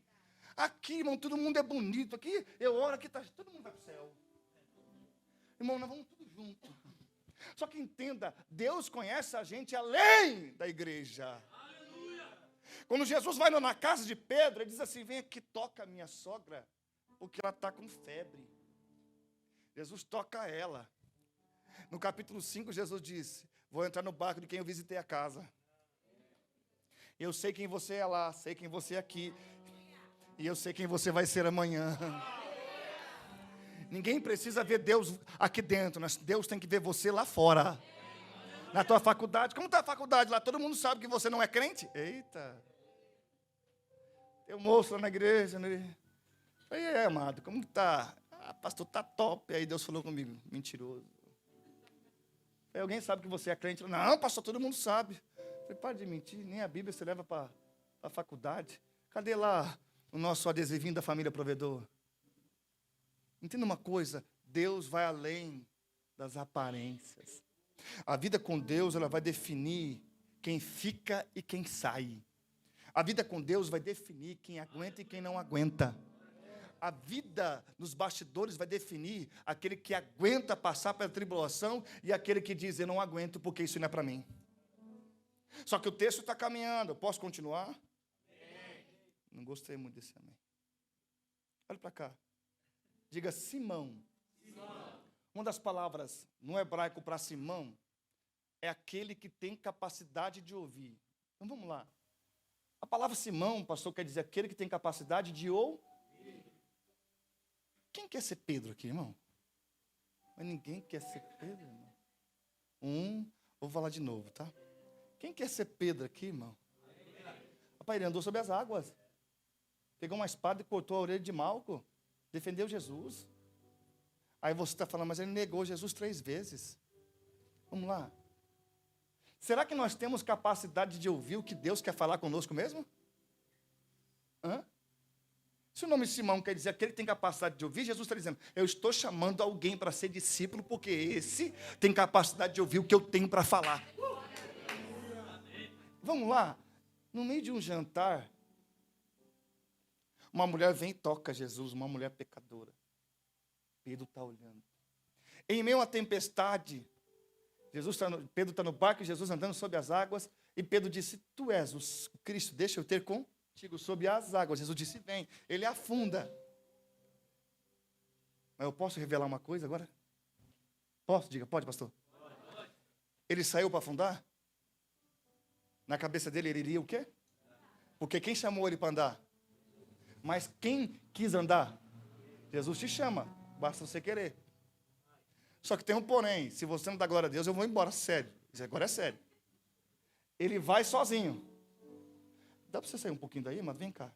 Aqui, irmão, todo mundo é bonito. Aqui, eu oro, aqui tá, todo mundo vai para o céu. Irmão, nós vamos tudo junto. Só que entenda, Deus conhece a gente além da igreja. Quando Jesus vai na casa de Pedro, ele diz assim, vem aqui, toca a minha sogra, porque ela está com febre. Jesus toca ela. No capítulo 5, Jesus disse, vou entrar no barco de quem eu visitei a casa. Eu sei quem você é lá, sei quem você é aqui. E eu sei quem você vai ser amanhã. Ninguém precisa ver Deus aqui dentro, mas Deus tem que ver você lá fora. Na tua faculdade. Como está a faculdade lá? Todo mundo sabe que você não é crente? Eita. Tem um moço lá na igreja. Né? Falei, amado, como que está? Ah, pastor, está top. Aí Deus falou comigo, mentiroso. Falei, alguém sabe que você é crente? Não, pastor, todo mundo sabe. Falei, para de mentir, nem a Bíblia você leva para a faculdade. Cadê lá o nosso adesivinho da família Provedor? Entenda uma coisa, Deus vai além das aparências. A vida com Deus, ela vai definir quem fica e quem sai. A vida com Deus vai definir quem aguenta e quem não aguenta. A vida nos bastidores vai definir aquele que aguenta passar pela tribulação e aquele que diz, eu não aguento porque isso não é para mim. Só que o texto está caminhando, eu posso continuar? Amém. Não gostei muito desse amém. Olha para cá. Diga Simão. Simão. Uma das palavras no hebraico para Simão é aquele que tem capacidade de ouvir. Então vamos lá. A palavra Simão, pastor, quer dizer aquele que tem capacidade de ouvir. Quem quer ser Pedro aqui, irmão? Mas ninguém quer ser Pedro, irmão. Vou falar de novo, tá? Quem quer ser Pedro aqui, irmão? Rapaz, ele andou sobre as águas. Pegou uma espada e cortou a orelha de Malco. Defendeu Jesus. Aí você está falando, mas ele negou Jesus 3 vezes. Vamos lá. Será que nós temos capacidade de ouvir o que Deus quer falar conosco mesmo? Se o nome Simão quer dizer aquele que tem capacidade de ouvir, Jesus está dizendo, eu estou chamando alguém para ser discípulo, porque esse tem capacidade de ouvir o que eu tenho para falar. Vamos lá. No meio de um jantar, uma mulher vem e toca Jesus, uma mulher pecadora. Pedro está olhando. Em meio a uma tempestade, Pedro está no barco, Jesus andando sobre as águas, e Pedro disse, tu és o Cristo, deixa eu ter contigo sobre as águas. Jesus disse, vem. Ele afunda. Mas eu posso revelar uma coisa agora? Posso? Diga, pode, pastor? Ele saiu para afundar? Na cabeça dele, ele iria o quê? Porque quem chamou ele para andar? Mas quem quis andar? Jesus te chama, basta você querer. Só que tem um porém, se você não dá glória a Deus, eu vou embora, sério. Isso agora é sério. Ele vai sozinho. Dá para você sair um pouquinho daí, mas vem cá.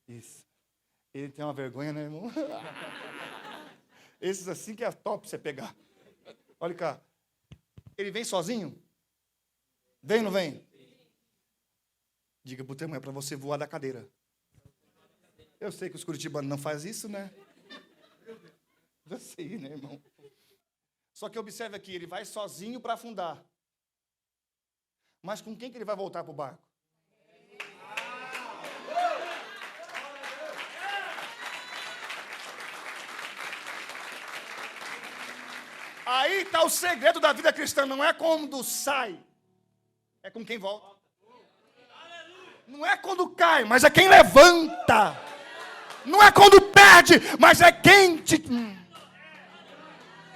Isso. Ele tem uma vergonha, né, irmão? Esses assim que é top você pegar. Olha cá. Ele vem sozinho? Vem ou não vem? Diga para o teu irmão, é para você voar da cadeira. Eu sei que os curitibanos não fazem isso, né? Eu sei, né, irmão? Só que observe aqui, ele vai sozinho para afundar. Mas com quem que ele vai voltar para o barco? Aí está o segredo da vida cristã. Não é quando sai, é com quem volta. Não é quando cai, mas é quem levanta. Não é quando perde, mas é quem te...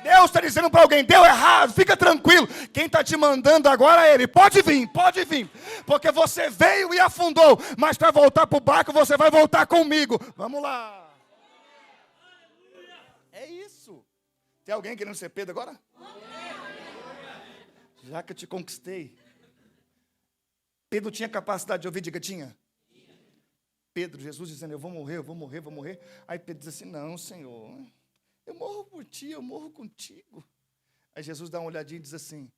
Deus está dizendo para alguém, deu errado, fica tranquilo. Quem está te mandando agora é Ele. Pode vir. Porque você veio e afundou. Mas para voltar para o barco, você vai voltar comigo. Vamos lá. É isso. Tem alguém querendo ser Pedro agora? Já que eu te conquistei. Pedro tinha capacidade de ouvir, diga, tinha. Pedro, Jesus dizendo, eu vou morrer. Aí Pedro diz assim, não, Senhor, eu morro por ti, eu morro contigo. Aí Jesus dá uma olhadinha e diz assim,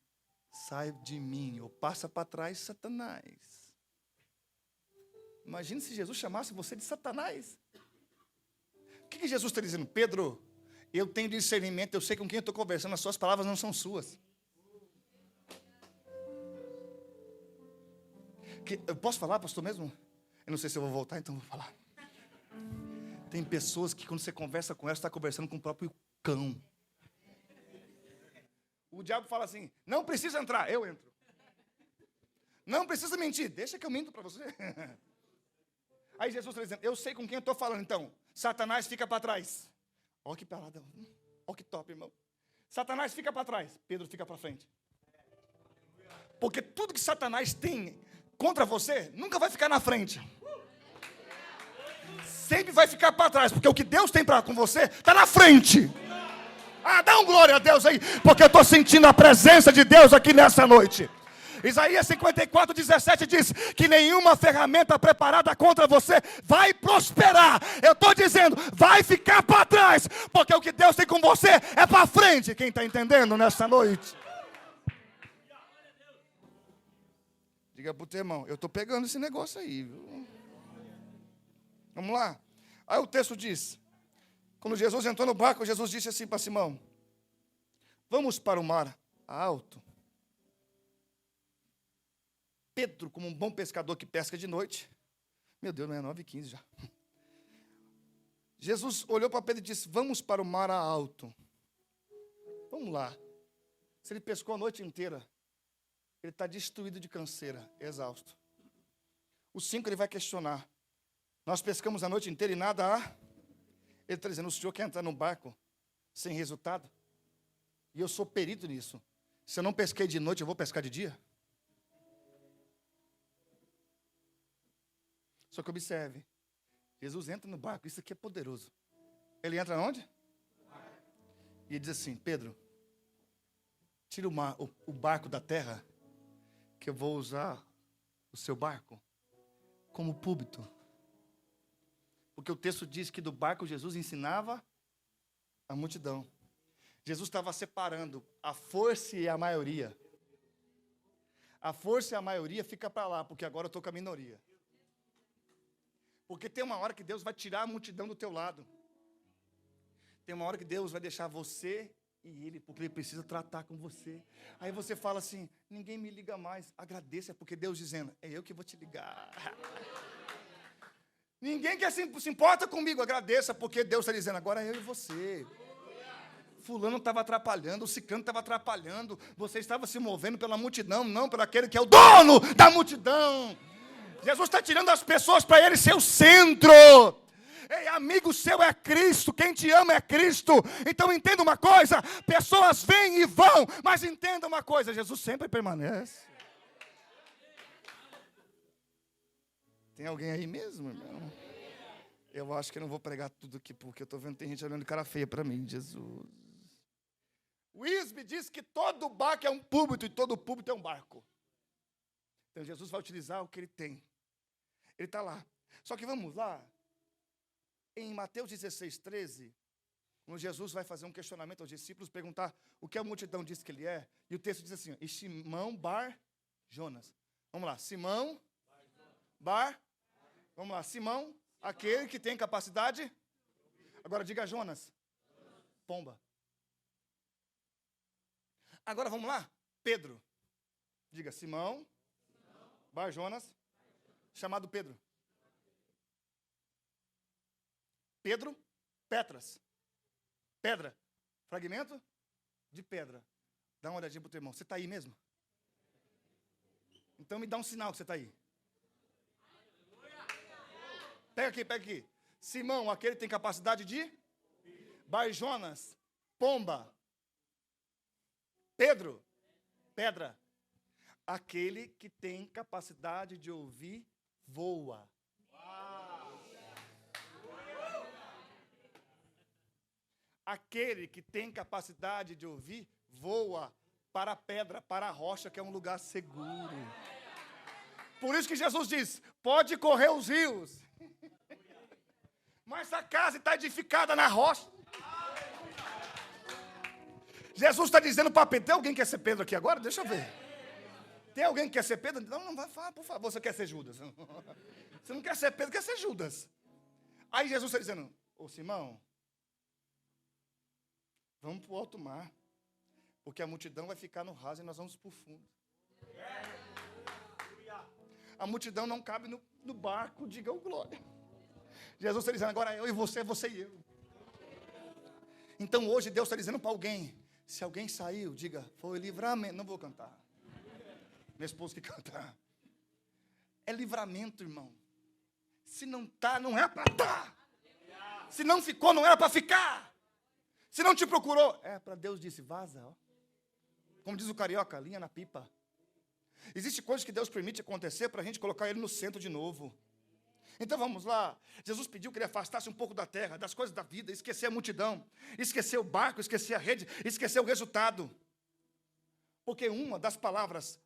sai de mim, ou passa para trás, Satanás. Imagina se Jesus chamasse você de Satanás. O que Jesus está dizendo? Pedro, eu tenho discernimento, eu sei com quem eu estou conversando, as suas palavras não são suas. Eu posso falar, pastor, mesmo? Eu não sei se eu vou voltar, então vou falar. Tem pessoas que quando você conversa com elas, está conversando com o próprio cão. O diabo fala assim, não precisa entrar, eu entro. Não precisa mentir, deixa que eu minto para você. Aí Jesus está dizendo, eu sei com quem eu estou falando, então. Satanás fica para trás. Olha que parada, olha que top, irmão. Satanás fica para trás, Pedro fica para frente. Porque tudo que Satanás tem contra você, nunca vai ficar na frente. Sempre vai ficar para trás, porque o que Deus tem com você, está na frente. Ah, dá um glória a Deus aí, porque eu estou sentindo a presença de Deus aqui nessa noite. Isaías 54, 17 diz que nenhuma ferramenta preparada contra você vai prosperar. Eu estou dizendo, vai ficar para trás, porque o que Deus tem com você é para frente. Quem está entendendo nessa noite? Diga para o teu irmão, eu estou pegando esse negócio aí, viu? Vamos lá. Aí o texto diz, quando Jesus entrou no barco, Jesus disse assim para Simão, vamos para o mar alto. Pedro, como um bom pescador que pesca de noite, meu Deus, não é 9h15 já. Jesus olhou para Pedro e disse, vamos para o mar alto. Vamos lá. Se ele pescou a noite inteira, ele está destruído de canseira, exausto. O 5 ele vai questionar. Nós pescamos a noite inteira e nada há. Ele está dizendo, o senhor quer entrar num barco sem resultado? E eu sou perito nisso. Se eu não pesquei de noite, eu vou pescar de dia? Só que observe, Jesus entra no barco, isso aqui é poderoso. Ele entra onde? E ele diz assim, Pedro, tira o barco da terra, que eu vou usar o seu barco como púlpito. Porque o texto diz que do barco Jesus ensinava a multidão. Jesus estava separando a força e a maioria. A força e a maioria fica para lá, porque agora eu estou com a minoria. Porque tem uma hora que Deus vai tirar a multidão do teu lado. Tem uma hora que Deus vai deixar você e Ele, porque Ele precisa tratar com você. Aí você fala assim, ninguém me liga mais. Agradeça, é porque Deus dizendo, é eu que vou te ligar. Ninguém que se importa comigo, agradeça, porque Deus está dizendo, agora é eu e você. Fulano estava atrapalhando, o ciclano estava atrapalhando, você estava se movendo pela multidão, não pelo aquele que é o dono da multidão. Jesus está tirando as pessoas para Ele ser o centro. Ei, amigo seu é Cristo, quem te ama é Cristo. Então entenda uma coisa, pessoas vêm e vão, mas entenda uma coisa, Jesus sempre permanece. Tem alguém aí mesmo, irmão? Eu acho que eu não vou pregar tudo aqui, porque eu estou vendo que tem gente olhando de cara feia para mim, Jesus. O Isbe diz que todo barco é um púlpito e todo púlpito é um barco. Então Jesus vai utilizar o que Ele tem. Ele está lá. Só que vamos lá. Em Mateus 16, 13, quando Jesus vai fazer um questionamento aos discípulos, perguntar o que a multidão diz que Ele é. E o texto diz assim, e Simão Bar Jonas. Vamos lá, Simão Vamos lá, Simão, aquele que tem capacidade. Agora diga Jonas. Pomba. Agora vamos lá, Pedro. Diga Simão, Jonas, chamado Pedro. Pedro, Petras. Pedra. Fragmento de pedra. Dá uma olhadinha para o teu irmão. Você está aí mesmo? Então me dá um sinal que você está aí. Pega aqui. Simão, aquele que tem capacidade de? Jonas, pomba. Pedro, pedra. Aquele que tem capacidade de ouvir, voa. Aquele que tem capacidade de ouvir, voa para a pedra, para a rocha, que é um lugar seguro. Por isso que Jesus diz, pode correr os rios, mas a casa está edificada na rocha. Jesus está dizendo para Pedro, tem alguém que quer ser Pedro aqui agora? Deixa eu ver. Tem alguém que quer ser Pedro? Não vai falar, por favor, você quer ser Judas. Você não quer ser Pedro, quer ser Judas. Aí Jesus está dizendo, ô Simão, vamos para o alto mar, porque a multidão vai ficar no raso e nós vamos para o fundo. A multidão não cabe no barco, diga o glória. Jesus está dizendo, agora eu e você e eu. Então hoje Deus está dizendo para alguém, se alguém saiu, diga, foi livramento. Não vou cantar. Minha esposa que canta. É livramento, irmão. Se não está, não é para estar. Se não ficou, não era para ficar. Se não te procurou, é para Deus disse, vaza. Ó. Como diz o carioca, linha na pipa. Existe coisas que Deus permite acontecer para a gente colocar Ele no centro de novo. Então vamos lá. Jesus pediu que Ele afastasse um pouco da terra, das coisas da vida, esquecer a multidão, esquecer o barco, esquecer a rede, esquecer o resultado. Porque uma das palavras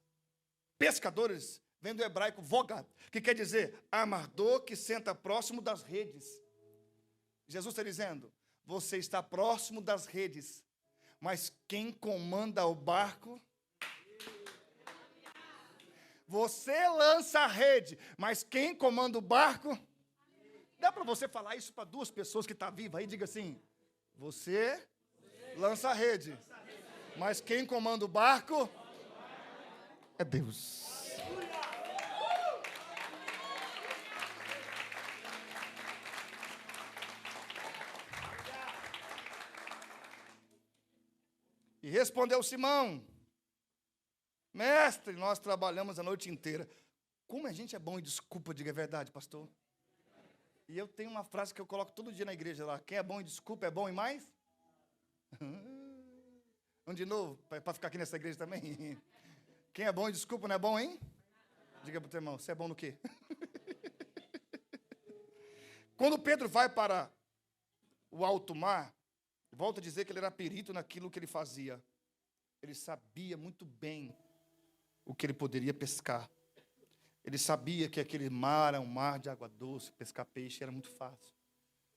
pescadores vem do hebraico vogat, que quer dizer amador que senta próximo das redes. Jesus está dizendo, você está próximo das redes, mas quem comanda o barco? Você lança a rede, mas quem comanda o barco? Dá para você falar isso para duas pessoas que estão vivas aí? Diga assim, você lança a rede, mas quem comanda o barco? É Deus. E respondeu Simão, mestre, nós trabalhamos a noite inteira. Como a gente é bom em desculpa, diga a verdade, pastor. E eu tenho uma frase que eu coloco todo dia na igreja lá. Quem é bom em desculpa é bom em mais? Vamos de novo, para ficar aqui nessa igreja também. Quem é bom em desculpa não é bom, hein? Diga para o teu irmão, você é bom no quê? Quando Pedro vai para o alto mar, volta a dizer que ele era perito naquilo que ele fazia. Ele sabia muito bem o que ele poderia pescar. Ele sabia que aquele mar é um mar de água doce, pescar peixe era muito fácil.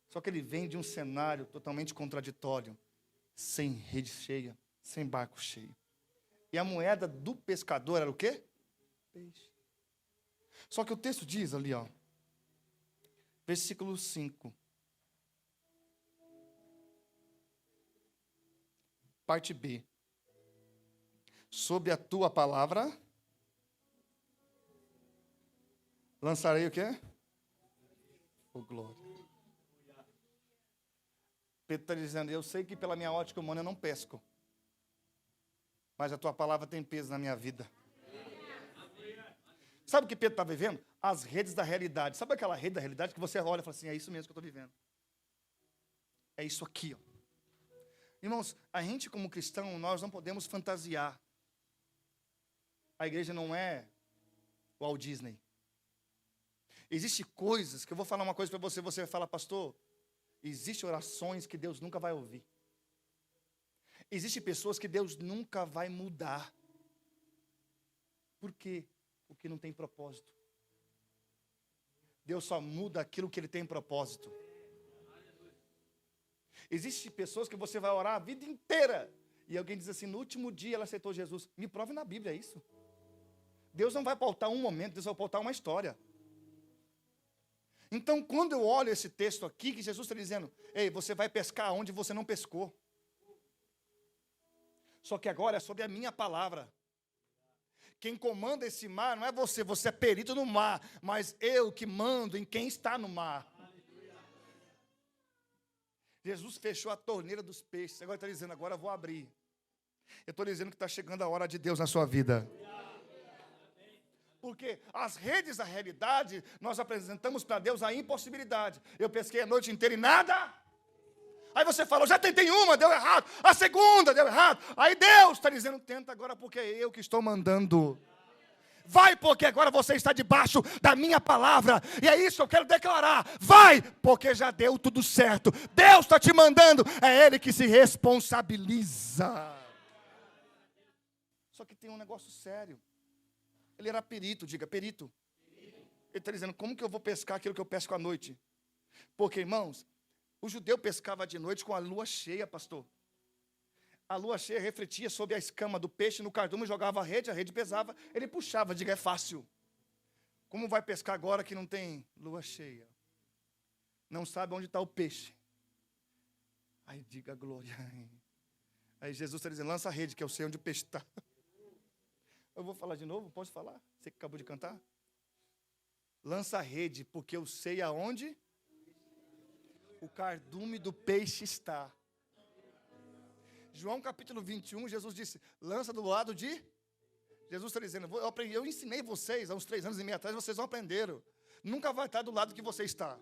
Só que ele vem de um cenário totalmente contraditório, sem rede cheia, sem barco cheio. E a moeda do pescador era o quê? Peixe. Só que o texto diz ali, ó, versículo 5. Parte B. Sob a tua palavra, lançarei o quê? O glória. Pedro está dizendo, eu sei que pela minha ótica humana eu não pesco, mas a tua palavra tem peso na minha vida. Sabe o que Pedro está vivendo? As redes da realidade. Sabe aquela rede da realidade que você olha e fala assim, é isso mesmo que eu estou vivendo. É isso aqui, ó. Irmãos, a gente como cristão, nós não podemos fantasiar. A igreja não é o Walt Disney. Existem coisas, que eu vou falar uma coisa para você, você vai falar, pastor, existem orações que Deus nunca vai ouvir. Existem pessoas que Deus nunca vai mudar. Por quê? Porque não tem propósito. Deus só muda aquilo que Ele tem propósito. Existem pessoas que você vai orar a vida inteira, e alguém diz assim, no último dia ela aceitou Jesus. Me prove na Bíblia isso. Deus não vai pautar um momento, Deus vai pautar uma história. Então, quando eu olho esse texto aqui, que Jesus está dizendo, ei, você vai pescar onde você não pescou. Só que agora é sobre a minha palavra. Quem comanda esse mar não é você, você é perito no mar, mas eu que mando em quem está no mar. Jesus fechou a torneira dos peixes, agora está dizendo, agora eu vou abrir. Eu estou dizendo que está chegando a hora de Deus na sua vida. Porque as redes da realidade, nós apresentamos para Deus a impossibilidade. Eu pesquei a noite inteira e nada. Aí você falou, já tentei uma, deu errado. A segunda, deu errado. Aí Deus está dizendo, tenta agora porque é eu que estou mandando. Vai porque agora você está debaixo da minha palavra. E é isso que eu quero declarar. Vai porque já deu tudo certo. Deus está te mandando. É Ele que se responsabiliza. Só que tem um negócio sério. Ele era perito, diga perito. Ele está dizendo, como que eu vou pescar aquilo que eu pesco à noite? Porque, irmãos, o judeu pescava de noite com a lua cheia, pastor. A lua cheia refletia sobre a escama do peixe, no cardume jogava a rede pesava, ele puxava, diga, é fácil. Como vai pescar agora que não tem lua cheia? Não sabe onde está o peixe. Aí diga glória. Aí Jesus está dizendo, lança a rede, que eu sei onde o peixe está. Eu vou falar de novo, posso falar? Você que acabou de cantar? Lança a rede, porque eu sei aonde o cardume do peixe está. João capítulo 21, Jesus disse, lança do lado de... Jesus está dizendo, eu ensinei vocês há uns 3 anos e meio atrás, vocês não aprenderam. Nunca vai estar do lado que você está.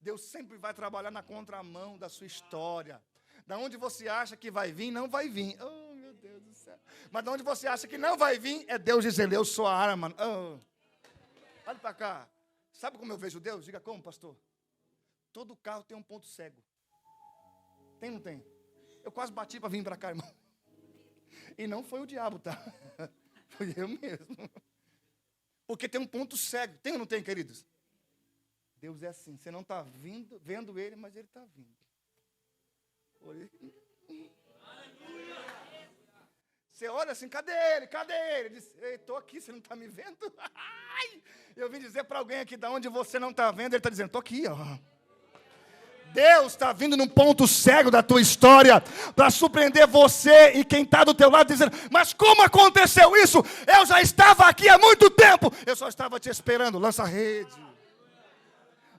Deus sempre vai trabalhar na contramão da sua história. Da onde você acha que vai vir, não vai vir. Oh, meu Deus do céu. Mas da onde você acha que não vai vir, é Deus dizendo, eu sou a arma. Oh. Olha para cá. Sabe como eu vejo Deus? Diga como, pastor? Todo carro tem um ponto cego. Tem ou não tem? Eu quase bati para vir para cá, irmão. E não foi o diabo, tá? Foi eu mesmo. Porque tem um ponto cego. Tem ou não tem, queridos? Deus é assim. Você não está vendo Ele, mas Ele está vindo. Você olha assim, cadê Ele? Cadê Ele? Ele diz, ei, estou aqui, você não está me vendo? Eu vim dizer para alguém aqui, de onde você não está vendo, Ele está dizendo, estou aqui, ó. Deus está vindo num ponto cego da tua história para surpreender você e quem está do teu lado dizendo, mas como aconteceu isso? Eu já estava aqui há muito tempo, eu só estava te esperando. Lança a rede.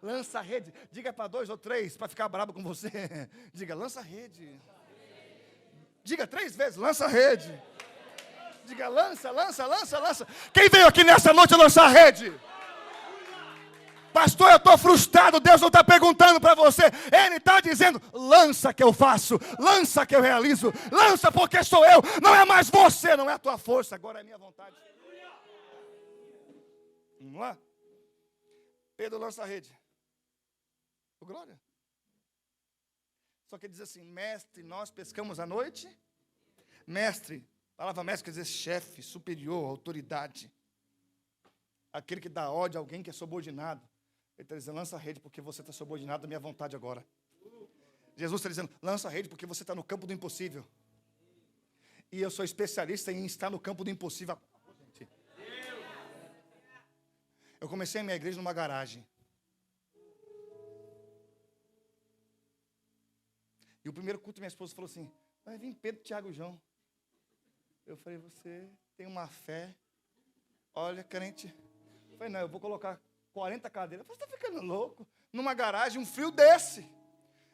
Lança a rede. Diga para 2 ou 3 para ficar bravo com você. Diga, lança a rede. Diga 3 vezes, lança a rede. Diga, lança, lança, lança, lança. Quem veio aqui nessa noite lançar a rede? Pastor, eu estou frustrado, Deus não está perguntando para você. Ele está dizendo, lança que eu faço, lança que eu realizo, lança porque sou eu, não é mais você, não é a tua força, agora é a minha vontade. Vamos lá? Pedro lança a rede. Oh, glória. Só que ele diz assim, mestre, nós pescamos à noite. Mestre, a palavra mestre quer dizer chefe, superior, autoridade. Aquele que dá ódio a alguém que é subordinado. Ele está dizendo, lança a rede porque você está subordinado à minha vontade agora. Jesus está dizendo, lança a rede porque você está no campo do impossível. E eu sou especialista em estar no campo do impossível. Eu comecei a minha igreja numa garagem. E o primeiro culto minha esposa falou assim, vai vir Pedro, Tiago e João. Eu falei, você tem uma fé. Olha, crente. Eu falei, não, eu vou colocar 40 cadeiras. Você está ficando louco? Numa garagem, um frio desse.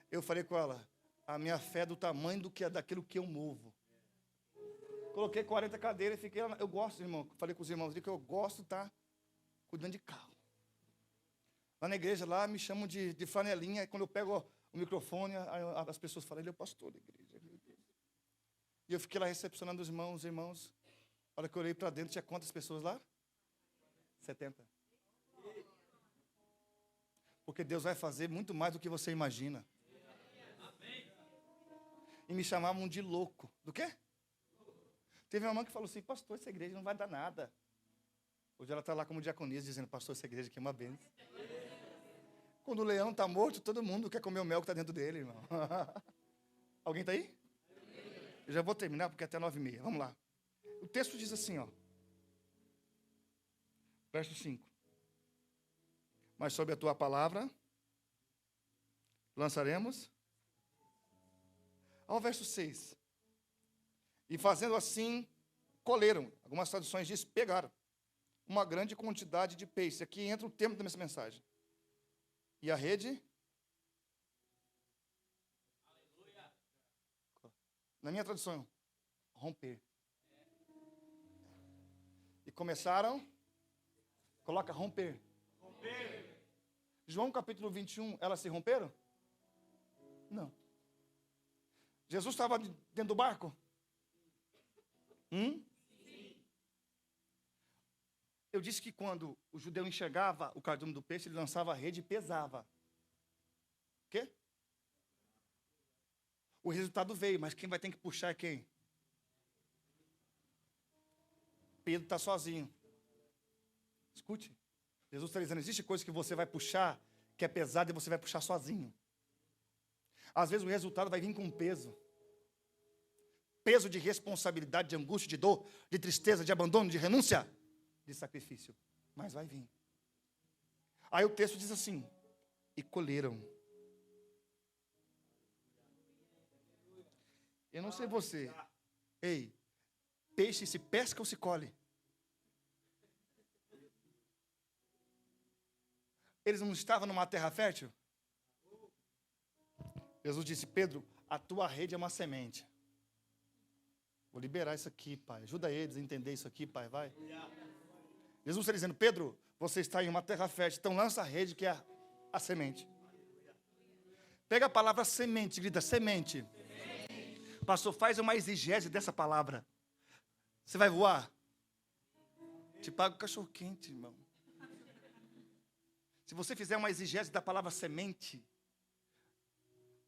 Eu falei com ela, a minha fé é do tamanho daquilo que eu movo. Coloquei 40 cadeiras e fiquei lá. Eu gosto, irmão. Falei com os irmãos, que eu gosto de estar cuidando de carro. Lá na igreja, lá me chamam de flanelinha. Quando eu pego o microfone, as pessoas falam, ele é o pastor da igreja. E eu fiquei lá recepcionando os irmãos. A hora que eu olhei para dentro, tinha quantas pessoas lá? 70. Porque Deus vai fazer muito mais do que você imagina. E me chamavam de louco. Do quê? Teve uma irmã que falou assim, pastor, essa igreja não vai dar nada. Hoje ela está lá como diaconisa, dizendo, pastor, essa igreja aqui é uma bênção. Quando o leão está morto, todo mundo quer comer o mel que está dentro dele, irmão. Alguém está aí? Eu já vou terminar, porque é até 9h30. Vamos lá. O texto diz assim, ó. Verso 5. mas sobre a tua palavra lançaremos. Ao verso 6. E fazendo assim, colheram. Algumas traduções dizem pegaram uma grande quantidade de peixe. Aqui entra o termo dessa mensagem. E a rede? Na minha tradução, romper. E começaram, coloca romper. João capítulo 21, elas se romperam? Não. Jesus estava dentro do barco? Sim. Eu disse que quando o judeu enxergava o cardume do peixe, ele lançava a rede e pesava. O quê? O resultado veio, mas quem vai ter que puxar é quem? Pedro está sozinho. Escute. Jesus está dizendo, existe coisa que você vai puxar, que é pesada e você vai puxar sozinho. Às vezes o resultado vai vir com peso. Peso de responsabilidade, de angústia, de dor, de tristeza, de abandono, de renúncia, de sacrifício. Mas vai vir. Aí o texto diz assim, e colheram. Eu não sei você. Ei, peixe se pesca ou se colhe? Eles não estavam numa terra fértil? Jesus disse, Pedro, a tua rede é uma semente. Vou liberar isso aqui, pai. Ajuda eles a entender isso aqui, pai, vai. Jesus está dizendo, Pedro, você está em uma terra fértil, então lança a rede que é a semente. Pega a palavra semente, grita, semente. Pastor, faz uma exegese dessa palavra. Você vai voar? Te pago cachorro quente, irmão. Se você fizer uma exegese da palavra semente,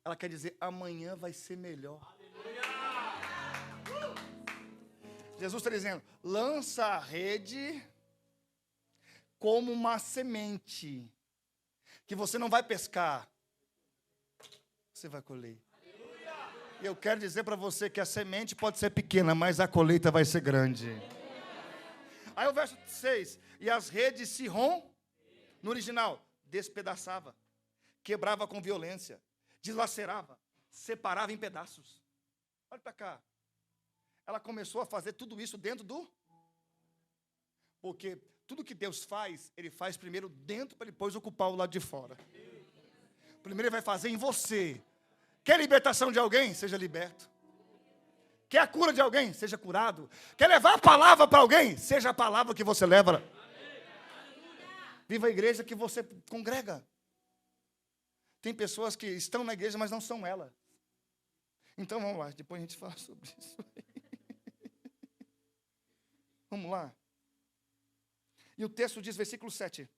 ela quer dizer, amanhã vai ser melhor. Jesus está dizendo, lança a rede como uma semente, que você não vai pescar, você vai colher. E eu quero dizer para você que a semente pode ser pequena, mas a colheita vai ser grande. Aí o verso 6, e as redes se no original, despedaçava, quebrava com violência, dilacerava, separava em pedaços. Olha para cá. Ela começou a fazer tudo isso dentro do... Porque tudo que Deus faz, Ele faz primeiro dentro para depois ocupar o lado de fora. Primeiro Ele vai fazer em você. Quer libertação de alguém? Seja liberto. Quer a cura de alguém? Seja curado. Quer levar a palavra para alguém? Seja a palavra que você leva. Viva a igreja que você congrega. Tem pessoas que estão na igreja, mas não são ela. Então vamos lá, depois a gente fala sobre isso. Vamos lá. E o texto diz, versículo 7.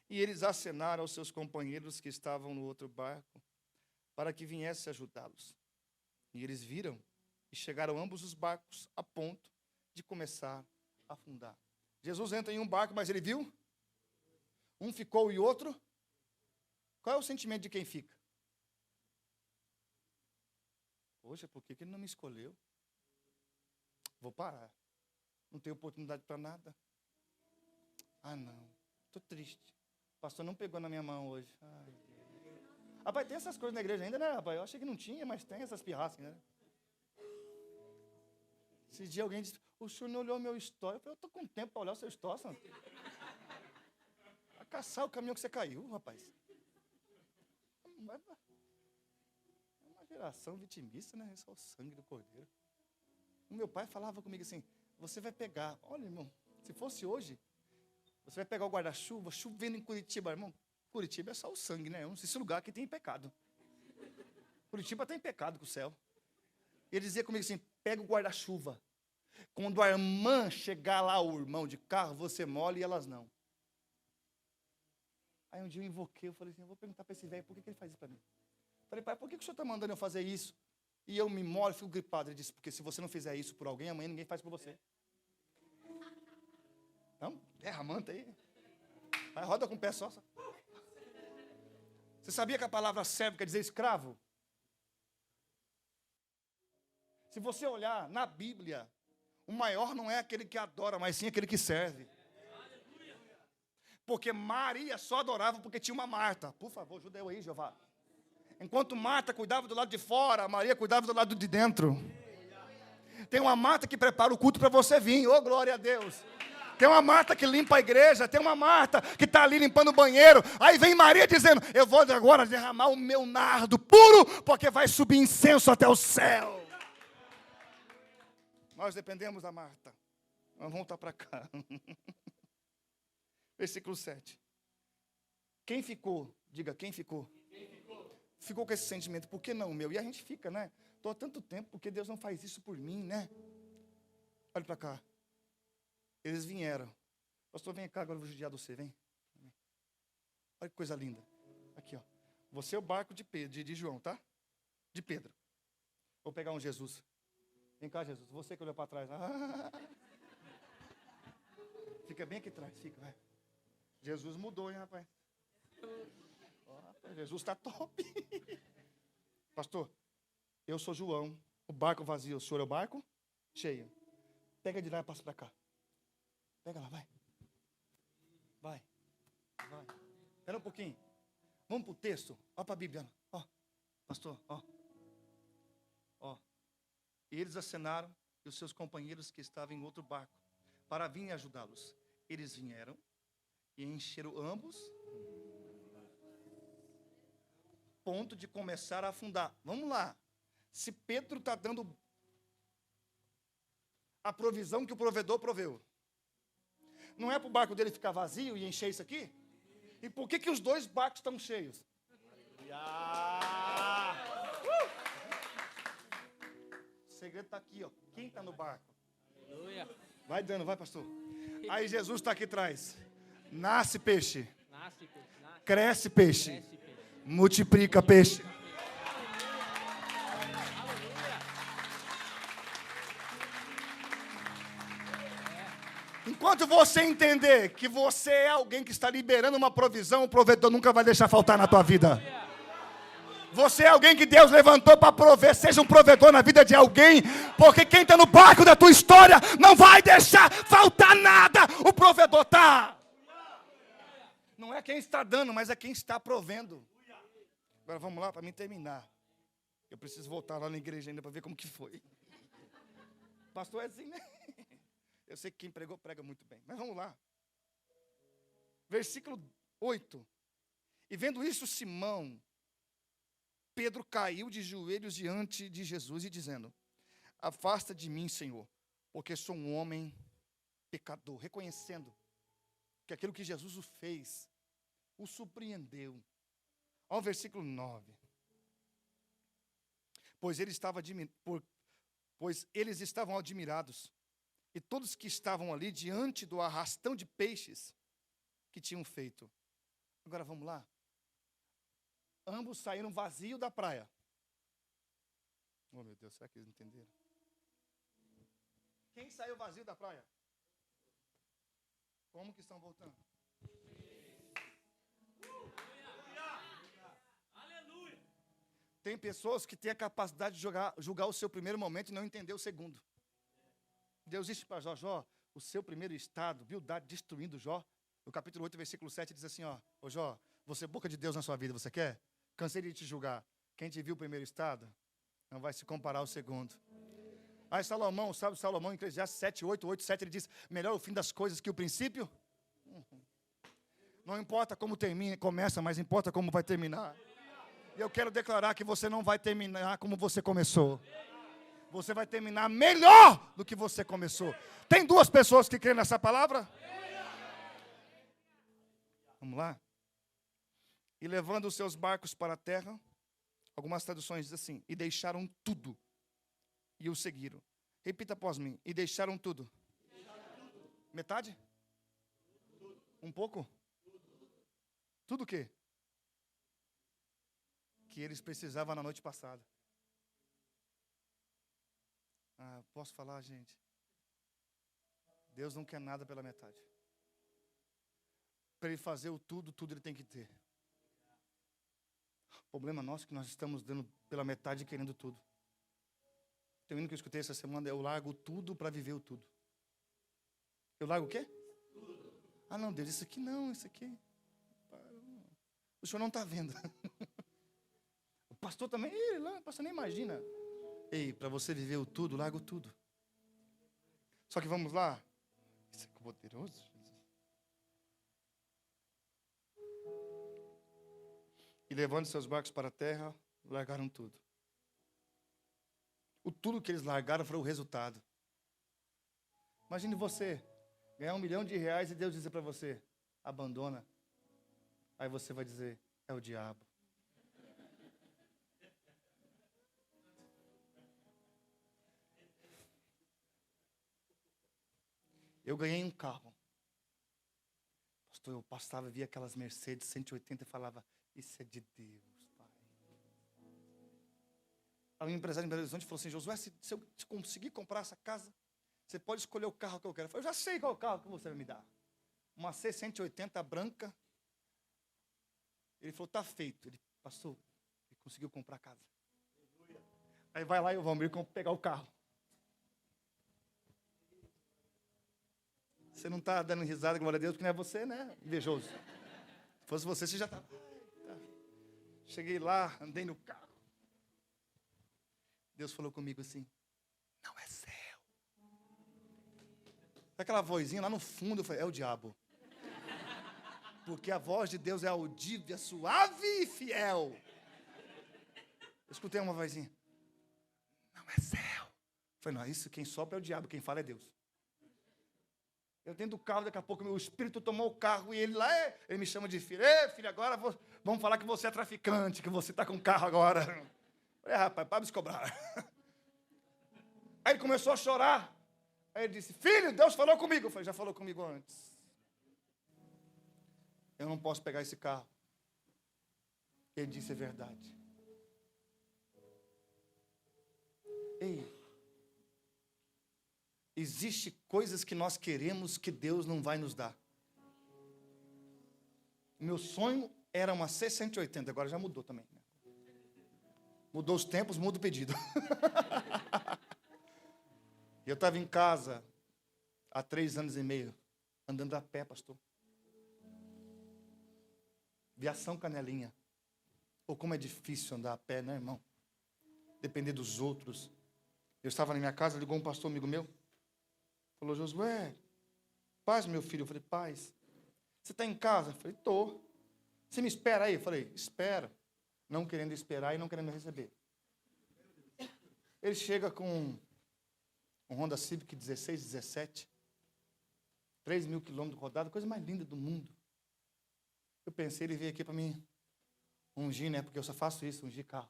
E eles acenaram aos seus companheiros que estavam no outro barco, para que viesse ajudá-los. E eles viram, e chegaram ambos os barcos a ponto de começar a afundar. Jesus entra em um barco, mas ele viu? Um ficou e o outro? Qual é o sentimento de quem fica? Poxa, por que ele não me escolheu? Vou parar. Não tenho oportunidade para nada. Ah, não. Estou triste. O pastor não pegou na minha mão hoje. Ai, rapaz, tem essas coisas na igreja ainda, né, rapaz? Eu achei que não tinha, mas tem essas pirraças, né? Esse dia alguém disse, o senhor não olhou meu story. Eu falei, eu estou com tempo para olhar o seu story, senhor. Vai caçar o caminho que você caiu, rapaz. É uma geração vitimista, né? É só o sangue do cordeiro. O meu pai falava comigo assim, você vai pegar, olha, irmão, se fosse hoje, você vai pegar o guarda-chuva, chovendo em Curitiba, irmão. Curitiba é só o sangue, né? Esse lugar que tem pecado. Curitiba tem pecado com o céu. Ele dizia comigo assim, pega o guarda-chuva. Quando a irmã chegar lá, o irmão de carro, você molha e elas não. Aí um dia eu invoquei, eu falei assim, eu vou perguntar para esse velho, por que ele faz isso para mim? Eu falei, pai, por que o senhor está mandando eu fazer isso? E eu me molho, fico gripado. Ele disse, porque se você não fizer isso por alguém, amanhã ninguém faz por você. Então, terra manta aí. Vai, roda com o pé só. Você sabia que a palavra servo quer dizer escravo? Se você olhar na Bíblia, o maior não é aquele que adora, mas sim aquele que serve. Porque Maria só adorava porque tinha uma Marta. Por favor, ajuda eu aí, Jeová. Enquanto Marta cuidava do lado de fora, Maria cuidava do lado de dentro. Tem uma Marta que prepara o culto para você vir. Oh, glória a Deus. Tem uma Marta que limpa a igreja. Tem uma Marta que está ali limpando o banheiro. Aí vem Maria dizendo, eu vou agora derramar o meu nardo puro, porque vai subir incenso até o céu. Nós dependemos da Marta. Vamos voltar para cá. Versículo 7. Quem ficou? Diga, quem ficou? Ficou com esse sentimento, por que não, meu? E a gente fica, né? Estou há tanto tempo, porque Deus não faz isso por mim, né? Olha para cá. Eles vieram. Pastor, vem cá, agora eu vou judiar de você, vem. Olha que coisa linda. Aqui, ó. Você é o barco de Pedro, de João, tá? De Pedro. Vou pegar um Jesus. Vem cá, Jesus. Você que olhou para trás. Fica bem aqui atrás, fica, vai. Jesus mudou, hein, rapaz? Jesus está top. Pastor, eu sou João, o barco vazio, o senhor é o barco cheio. Pega de lá e passa para cá. Pega lá, vai. Vai. Espera um pouquinho. Vamos para o texto. Olha para a Bíblia. Ó, pastor, ó. E eles acenaram, e os seus companheiros que estavam em outro barco, para virem ajudá-los. Eles vieram e encheram ambos, ponto de começar a afundar. Vamos lá. Se Pedro está dando a provisão que o provedor proveu, não é para o barco dele ficar vazio e encher isso aqui? E por que os dois barcos estão cheios? O segredo está aqui, ó. Quem está no barco? Vai dando, vai, pastor. Aí Jesus está aqui atrás. Nasce peixe. Cresce peixe. Multiplica peixe. Enquanto você entender que você é alguém que está liberando uma provisão, o provedor nunca vai deixar faltar na tua vida. Você é alguém que Deus levantou para prover, seja um provedor na vida de alguém, porque quem está no barco da tua história não vai deixar faltar nada, o provedor está. Não é quem está dando, mas é quem está provendo. Agora vamos lá para mim terminar. Eu preciso voltar lá na igreja ainda para ver como que foi. Pastor é assim, né? Eu sei que quem pregou, prega muito bem. Mas vamos lá. Versículo 8. E vendo isso, Simão, Pedro caiu de joelhos diante de Jesus e dizendo, afasta de mim, Senhor, porque sou um homem pecador. Reconhecendo que aquilo que Jesus o fez, o surpreendeu. Olha o versículo 9. Pois eles estavam admirados, e todos que estavam ali diante do arrastão de peixes que tinham feito. Agora vamos lá. Ambos saíram vazios da praia. Oh, meu Deus, será que eles entenderam? Quem saiu vazio da praia? Como que estão voltando? Tem pessoas que têm a capacidade de julgar o seu primeiro momento e não entender o segundo. Deus disse para Jó, o seu primeiro estado, Bildade destruindo Jó. No capítulo 8, versículo 7, diz assim, ó, ô Jó, você é boca de Deus na sua vida, você quer? Cansei de te julgar. Quem te viu o primeiro estado, não vai se comparar ao segundo. Aí Salomão, sabe Salomão, em Eclesiastes 7, ele diz, melhor o fim das coisas que o princípio. Não importa como começa, mas importa como vai terminar. E eu quero declarar que você não vai terminar como você começou. Você vai terminar melhor do que você começou. Tem duas pessoas que creem nessa palavra? Vamos lá. E levando os seus barcos para a terra, algumas traduções dizem assim, e deixaram tudo, e o seguiram. Repita após mim, e deixaram tudo. Metade? Um pouco? Tudo o quê? Que eles precisavam na noite passada. Posso falar, gente? Deus não quer nada pela metade. Para Ele fazer o tudo Ele tem que ter. O problema nosso é que nós estamos dando pela metade e querendo tudo. Tem um hino que eu escutei essa semana, eu largo tudo para viver o tudo. Eu largo o quê? Tudo. Ah, não, Deus, isso aqui não, isso aqui. O senhor não está vendo. O pastor também, o pastor nem imagina. Ei, para você viver o tudo, larga o tudo. Só que vamos lá. Isso é poderoso, Jesus. E levando seus barcos para a terra, largaram tudo. O tudo que eles largaram foi o resultado. Imagine você ganhar R$1 milhão e Deus dizer para você, abandona. Aí você vai dizer, é o diabo. Eu ganhei um carro. Pastor, eu passava, via aquelas Mercedes 180 e falava, isso é de Deus, pai. Aí o empresário em Belo Horizonte falou assim, Josué, se eu conseguir comprar essa casa, você pode escolher o carro que eu quero. Eu falei, eu já sei qual é o carro que você vai me dar. Uma C180 branca. Ele falou, está feito. Ele passou, ele conseguiu comprar a casa. Aí vai lá e o Valmir pegar o carro. Você não está dando risada, glória a Deus, porque não é você, né? Invejoso. Se fosse você, você já está. Cheguei lá, andei no carro. Deus falou comigo assim, não é céu. Aquela vozinha lá no fundo, eu falei, é o diabo. Porque a voz de Deus é audível, é suave e fiel. Eu escutei uma vozinha. Não é céu. Eu falei, não, isso quem sopra é o diabo, quem fala é Deus. Eu dentro do carro, daqui a pouco meu espírito tomou o carro e ele lá, ele me chama de filho. Ei, filho, agora vamos falar que você é traficante, que você está com o carro agora. Eu falei, rapaz, para me cobrar. Aí ele começou a chorar. Aí ele disse, filho, Deus falou comigo. Eu falei, já falou comigo antes. Eu não posso pegar esse carro. Ele disse, é verdade. Ei, existe coisas que nós queremos que Deus não vai nos dar. Meu sonho era uma C180, agora já mudou também. Né? Mudou os tempos, muda o pedido. Eu estava em casa há 3 anos e meio, andando a pé, pastor. Viação Canelinha. Ou como é difícil andar a pé, né, irmão? Depender dos outros. Eu estava na minha casa, ligou um pastor amigo meu. Falou, Josué, paz, meu filho. Eu falei, paz. Você está em casa? Eu falei, estou. Você me espera aí? Eu falei, espera. Não querendo esperar e não querendo receber. Ele chega com um Honda Civic 16, 17. 3.000 quilômetros rodados, coisa mais linda do mundo. Eu pensei, ele veio aqui para mim ungir, né? Porque eu só faço isso, ungir carro.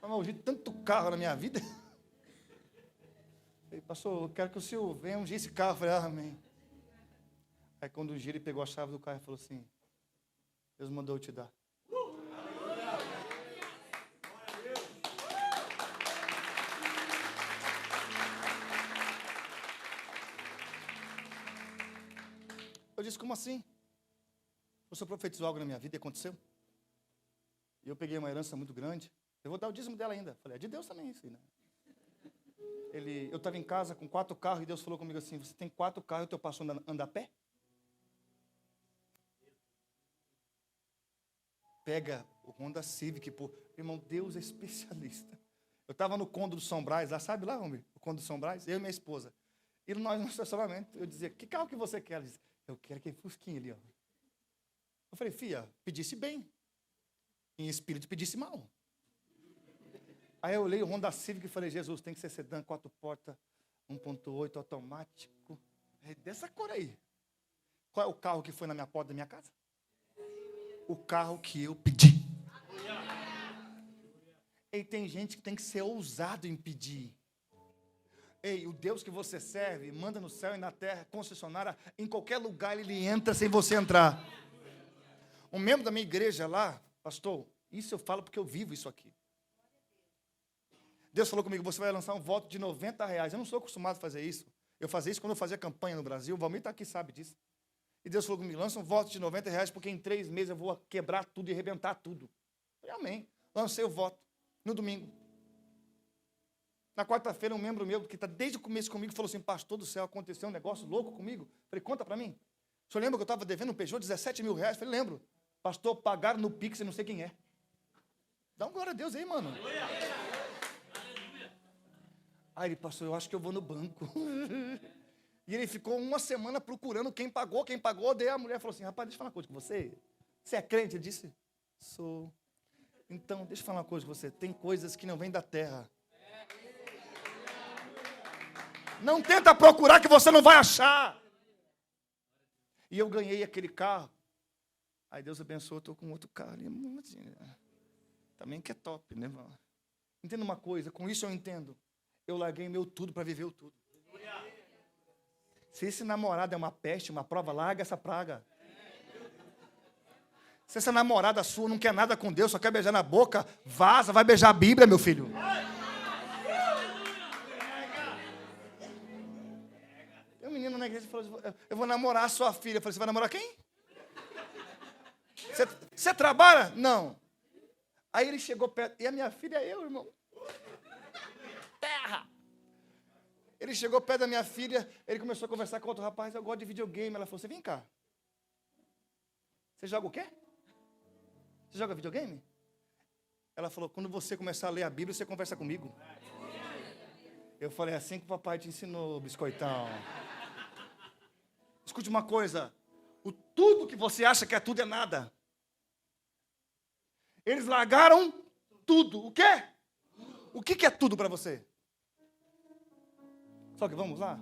Eu ungir tanto carro na minha vida. Ele passou, eu quero que o senhor venha ungir esse carro. Eu falei, amém. Aí quando ungir, ele pegou a chave do carro e falou assim, Deus mandou eu te dar. Eu disse, como assim? O senhor profetizou algo na minha vida e aconteceu? E eu peguei uma herança muito grande. Eu vou dar o dízimo dela ainda. Falei, é de Deus também isso, né? Eu estava em casa com 4 carros e Deus falou comigo assim, você tem 4 carros e o teu pastor anda a pé? Pega o Honda Civic, pô. Irmão, Deus é especialista. Eu estava no Conde do São Brás, lá, sabe lá, homem? O Conde do São Brás, eu e minha esposa. E nós no estacionamento, eu dizia, que carro que você quer? Ela dizia, eu quero aquele fusquinha ali, ó. Eu falei, filha, pedisse bem. Em espírito, pedisse mal. Aí eu olhei o Honda Civic e falei, Jesus, tem que ser sedã, 4 portas, 1.8, automático. É dessa cor aí. Qual é o carro que foi na minha porta da minha casa? O carro que eu pedi. E tem gente que tem que ser ousado em pedir. Ei, o Deus que você serve, manda no céu e na terra, concessionária, em qualquer lugar ele entra sem você entrar. Um membro da minha igreja lá, pastor, isso eu falo porque eu vivo isso aqui. Deus falou comigo, você vai lançar um voto de R$90. Eu não sou acostumado a fazer isso. Eu fazia isso quando eu fazia campanha no Brasil. O Valmir está aqui, sabe disso. E Deus falou comigo, lança um voto de R$90, porque em 3 meses eu vou quebrar tudo e arrebentar tudo. Eu falei, amém. Lancei o voto no domingo. Na quarta-feira, um membro meu, que está desde o começo comigo, falou assim, pastor do céu, aconteceu um negócio louco comigo. Falei, conta para mim. O senhor lembra que eu estava devendo um Peugeot 17 mil reais? Falei, lembro. Pastor, pagaram no Pix e não sei quem é. Dá uma glória a Deus aí, mano. Aí ele, pastor, eu acho que eu vou no banco. E ele ficou uma semana procurando quem pagou. Daí a mulher falou assim, rapaz, deixa eu falar uma coisa com você. Você é crente? Ele disse, sou. Então, deixa eu falar uma coisa com você. Tem coisas que não vêm da terra. Não tenta procurar que você não vai achar. E eu ganhei aquele carro. Aí Deus abençoou, eu estou com outro carro ali. Também que é top, né, irmão? Entenda uma coisa, com isso eu entendo. Eu larguei meu tudo para viver o tudo. Se esse namorado é uma peste, uma prova, larga essa praga. Se essa namorada sua não quer nada com Deus, só quer beijar na boca, vaza, vai beijar a Bíblia, meu filho. Tem um menino na igreja que falou, eu vou namorar a sua filha. Eu falei, você vai namorar quem? Você trabalha? Não. Aí ele chegou perto, e a minha filha é eu, irmão. Terra! Ele chegou perto da minha filha, ele começou a conversar com outro rapaz, eu gosto de videogame. Ela falou, você vem cá. Você joga o quê? Você joga videogame? Ela falou, quando você começar a ler a Bíblia, você conversa comigo. Eu falei, é assim que o papai te ensinou, biscoitão. Escute uma coisa, o tudo que você acha que é tudo é nada. Eles largaram tudo. O quê? O que é tudo para você? Só que vamos lá.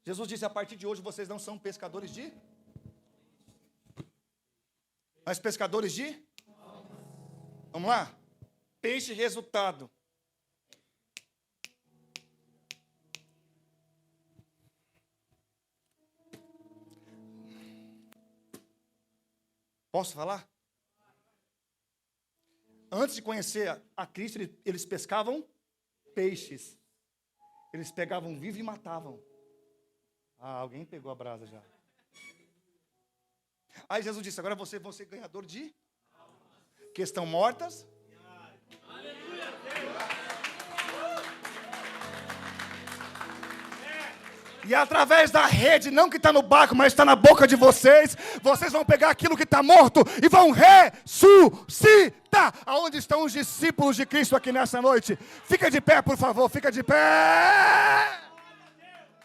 Jesus disse, a partir de hoje vocês não são pescadores de... Mas pescadores de... Vamos lá? Peixe, resultado. Posso falar? Antes de conhecer a Cristo, eles pescavam peixes. Eles pegavam vivo e matavam. Ah, alguém pegou a brasa já. Aí Jesus disse, agora vocês vão ser ganhador de... Que estão mortas. E através da rede, não que está no barco, mas está na boca de vocês, vocês vão pegar aquilo que está morto e vão ressuscitar. Aonde estão os discípulos de Cristo aqui nessa noite? Fica de pé, por favor, fica de pé.